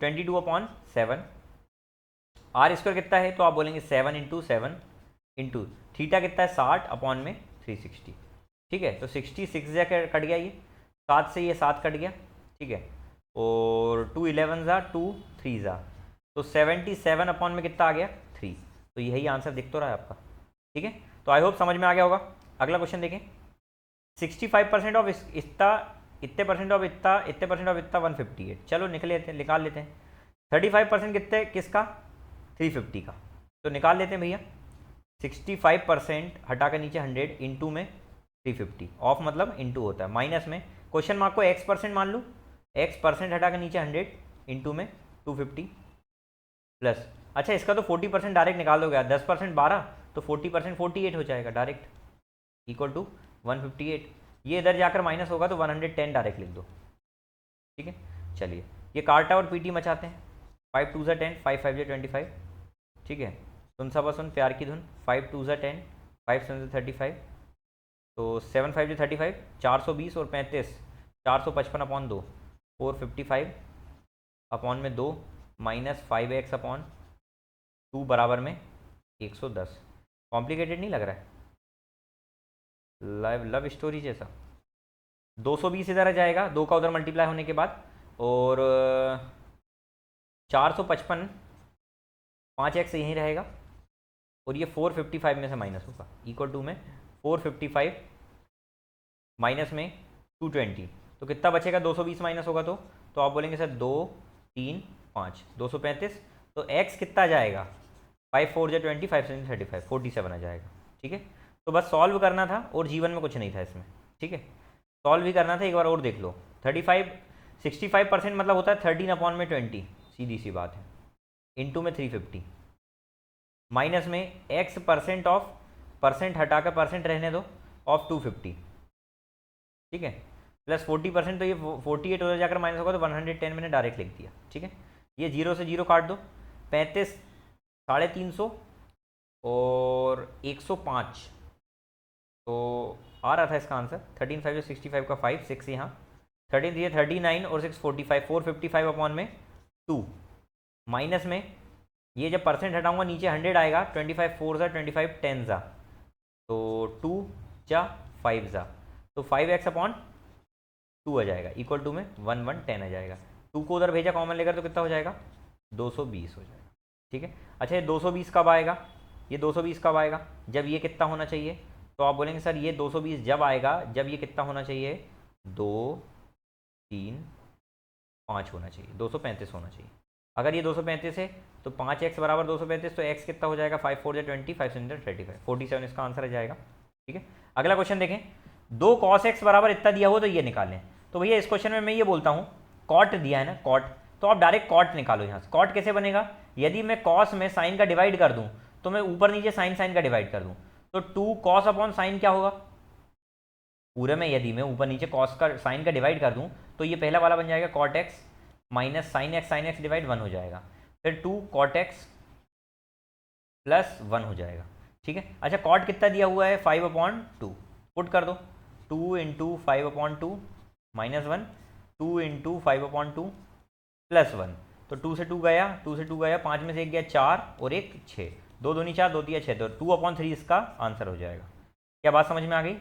22/7, आर स्क्वायर कितना है, तो आप बोलेंगे 7 इंटू 7 इंटू थीटा कितना है 60/360। ठीक है, तो 66 जा कट गया, ये 7 से ये 7 कट गया। ठीक है, और 2 11 जा 2 3 जा, तो 77 अपॉन में कितना आ गया 3, तो यही आंसर दिख तो रहा है आपका। ठीक है, तो आई होप समझ में आ गया होगा। अगला क्वेश्चन देखें, 65% ऑफ इतना, इतने परसेंट ऑफ इतना, इतने परसेंट ऑफ इतना 158, चलो निकाल लेते हैं। 35% कितने किसका, 350 का, तो निकाल लेते हैं भैया। 65% हटा कर नीचे 100 इंटू में 350, ऑफ मतलब इंटू होता है, माइनस में क्वेश्चन मार्क को x% मान लूँ, x% हटा कर नीचे 100 इंटू में 250, प्लस, अच्छा इसका तो 40% डायरेक्ट निकाल दोगे, 10% 12, तो 40% 48 हो जाएगा डायरेक्ट, इक्वल टू 158। ये इधर जाकर माइनस होगा तो 110 डायरेक्ट लिख दो, ठीक है। चलिए ये कार्टा और पीटी मचाते हैं। 5 2 10, 5 5 25, ठीक है। सुन सबा सुन प्यार की धुन, 5 2 10, 5 7 35, तो 7 5 35, 420 और 35, 455 अपॉन 2, 455 अपॉन में 2 माइनस 5x अपॉन 2 बराबर में 110। कॉम्प्लिकेटेड नहीं लग रहा है, लव लव स्टोरी जैसा। 220 इधर आ जाएगा, 2 का उधर मल्टीप्लाई होने के बाद, और 455 5x यहीं रहेगा, और ये 455 में से माइनस होगा, इक्वल टू में 455 माइनस में 220, तो कितना बचेगा, 220 माइनस होगा तो आप बोलेंगे सर 2 3 5 235, तो x कितना जाएगा, 5 4 जा 20, 5 7 35, 47 आ जाएगा, ठीक है। तो बस सॉल्व करना था और जीवन में कुछ नहीं था इसमें, ठीक है। सॉल्व भी करना था, एक बार और देख लो। 65% मतलब होता है 13 अपॉन में 20, सीधी सी बात है, इनटू में 350, माइनस में x परसेंट ऑफ, परसेंट हटाकर परसेंट रहने दो, ऑफ 250, ठीक है, प्लस 40%, तो ये 48 उधर जाकर माइनस होगा तो 110 मैंने डायरेक्ट लिख दिया, ठीक है। ये 0 से 0 काट दो, 35 350 और 105, तो आ रहा था इसका आंसर 13 5 65 का 5 6 यहाँ, 13 दिए 39 और 6 45, 455 अपॉन में 2, माइनस में ये जब परसेंट हटाऊंगा नीचे 100 आएगा, 25 4 जा 25 10 जा, तो 2 जा 5 जा, तो 5x अपॉन 2 आ जाएगा, इक्वल टू में 110 आ जाएगा। 2 को उधर भेजा कॉमन लेकर तो कितना हो जाएगा, 220 हो जाएगा, ठीक है। अच्छा ये 220 कब आएगा, ये 220 कब आएगा, जब ये कितना होना चाहिए, तो आप बोलेंगे सर ये 220 जब आएगा जब ये कितना होना चाहिए, 2 3 5 होना चाहिए, 235 होना चाहिए। अगर ये 235 है तो 5x बराबर 235, तो x कितना हो जाएगा, 5 4 20, 5 7 35, 47 इसका आंसर आ जाएगा, ठीक है। अगला क्वेश्चन देखें, 2 cos x बराबर इतना दिया हो तो ये निकालें। तो भैया इस क्वेश्चन में मैं ये बोलता हूँ, कॉट दिया है ना, कॉट, तो आप डायरेक्ट कॉट निकालो यहाँ से। कॉट कैसे बनेगा, यदि मैं कॉस में साइन का डिवाइड कर दूँ तो मैं ऊपर नीचे साइन साइन का डिवाइड कर दूँ, तो 2 cos अपॉन साइन क्या होगा, पूरे में यदि मैं ऊपर नीचे कॉस का साइन का डिवाइड कर दूँ तो ये पहला वाला बन जाएगा cot X minus sine X divide 1 हो जाएगा, फिर 2 कॉट एक्स प्लस 1 हो जाएगा, ठीक है। अच्छा कॉट कितना दिया हुआ है, 5/2, पुट कर दो, 2 इंटू 5/2 माइनस 1, 2 इंटू 5/2 प्लस 1, तो 2 से 2 गया, 2 से 2 गया, 5 में से 1 गया 4 और 1 6, 2 दूनी 4, 2 3 6, तो 2/3 इसका आंसर हो जाएगा। क्या बात समझ में आ गई,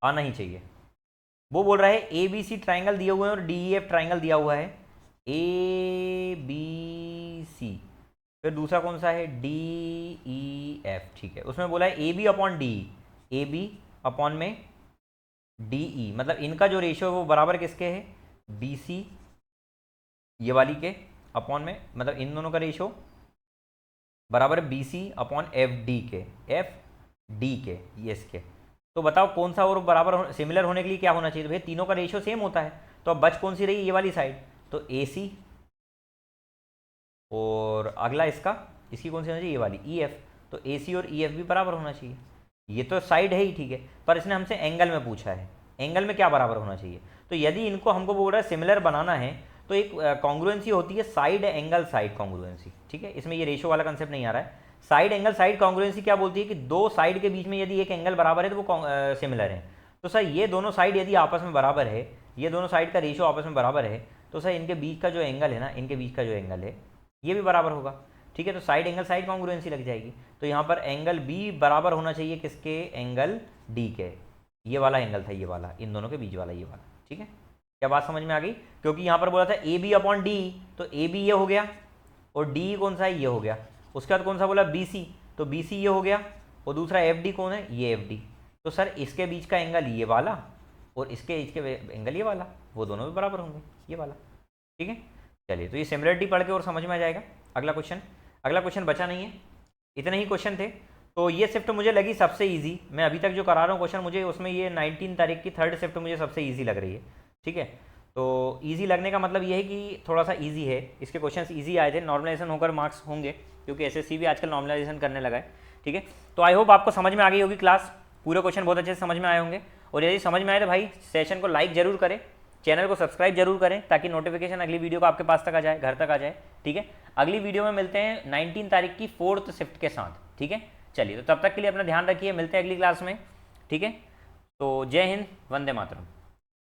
आना ही चाहिए। वो बोल रहा है ए बी सी ट्राइंगल दिए हुए हैं और डी ई एफ ट्राइंगल दिया हुआ है, ए बी सी, फिर दूसरा कौन सा है, डी ई एफ, ठीक है। उसमें बोला है A B upon D, A B upon में डी ई, मतलब इनका जो रेशियो है वो बराबर किसके है, बी सी ये वाली के अपॉन में, मतलब इन दोनों का रेशियो बराबर है B C upon F D K, F D K, ये इसके। तो बताओ कौन सा और बराबर सिमिलर होने के लिए क्या होना चाहिए, तो भैया तीनों का रेशियो सेम होता है, तो अब बच कौन सी रही, ये वाली साइड, तो ए सी, और अगला इसका, इसकी कौन सी होना चाहिए, ये वाली ई एफ, तो ए सी और ई एफ भी बराबर होना चाहिए। ये तो साइड है ही, ठीक है, पर इसने हमसे एंगल में पूछा है, एंगल में क्या बराबर होना चाहिए। तो यदि इनको हमको बोल रहा है सिमिलर बनाना है तो एक कॉन्ग्रुएंसी होती है साइड एंगल साइड कॉन्ग्रुएंसी, ठीक है। इसमें ये रेशियो वाला कंसेप्ट नहीं आ रहा है। साइड एंगल साइड कॉन्ग्रुएंसी क्या बोलती है कि दो साइड के बीच में यदि एक एंगल बराबर है तो वो सिमिलर है। तो सर ये दोनों साइड यदि आपस में बराबर है, ये दोनों साइड का रेशियो आपस में बराबर है, तो सर इनके बीच का जो एंगल है ना, इनके बीच का जो एंगल है ये भी बराबर होगा, ठीक है। तो साइड एंगल साइड कॉन्ग्रुएंसी लग जाएगी। तो यहाँ पर एंगल बी बराबर होना चाहिए किसके, एंगल डी के, ये वाला एंगल था, ये वाला, इन दोनों के बीच वाला, ये वाला, ठीक है। क्या बात समझ में आ गई, क्योंकि यहाँ पर बोला था ए बी अपॉन डी, तो ए बी ये हो गया और डी कौन सा है, ये हो गया। उसके बाद कौन सा बोला, बी सी, तो बी सी ये हो गया, और दूसरा एफ डी कौन है, ये एफ डी। तो सर इसके बीच का एंगल ये वाला और इसके एंगल ये वाला, वो दोनों भी बराबर होंगे, ये वाला, ठीक है। चलिए तो ये सिमिलरिटी पढ़ के और समझ में आ जाएगा। अगला क्वेश्चन बचा नहीं है, इतने ही क्वेश्चन थे। तो ये शिफ्ट मुझे लगी सबसे ईजी, मैं अभी तक जो करा रहा हूँ क्वेश्चन, मुझे उसमें ये 19 तारीख की थर्ड शिफ्ट मुझे सबसे ईजी लग रही है, ठीक है। तो इजी लगने का मतलब ये है कि थोड़ा सा इजी है, इसके क्वेश्चंस इजी आए थे, नॉर्मलाइजेशन होकर मार्क्स होंगे क्योंकि एसएससी भी आजकल नॉर्मलाइजेशन करने लगा है। ठीक है, तो आई होप आपको समझ में आ गई होगी क्लास, पूरे क्वेश्चन बहुत अच्छे से समझ में आए होंगे। और यदि समझ में आए तो भाई सेशन को लाइक जरूर करें, चैनल को सब्सक्राइब जरूर करें ताकि नोटिफिकेशन अगली वीडियो को आपके पास तक आ जाए, घर तक आ जाए। ठीक है, अगली वीडियो में मिलते हैं 19 तारीख की 4th शिफ्ट के साथ। ठीक है, चलिए, तो तब तक के लिए अपना ध्यान रखिए, मिलते हैं अगली क्लास में। ठीक है, तो जय हिंद, वंदे मातरम।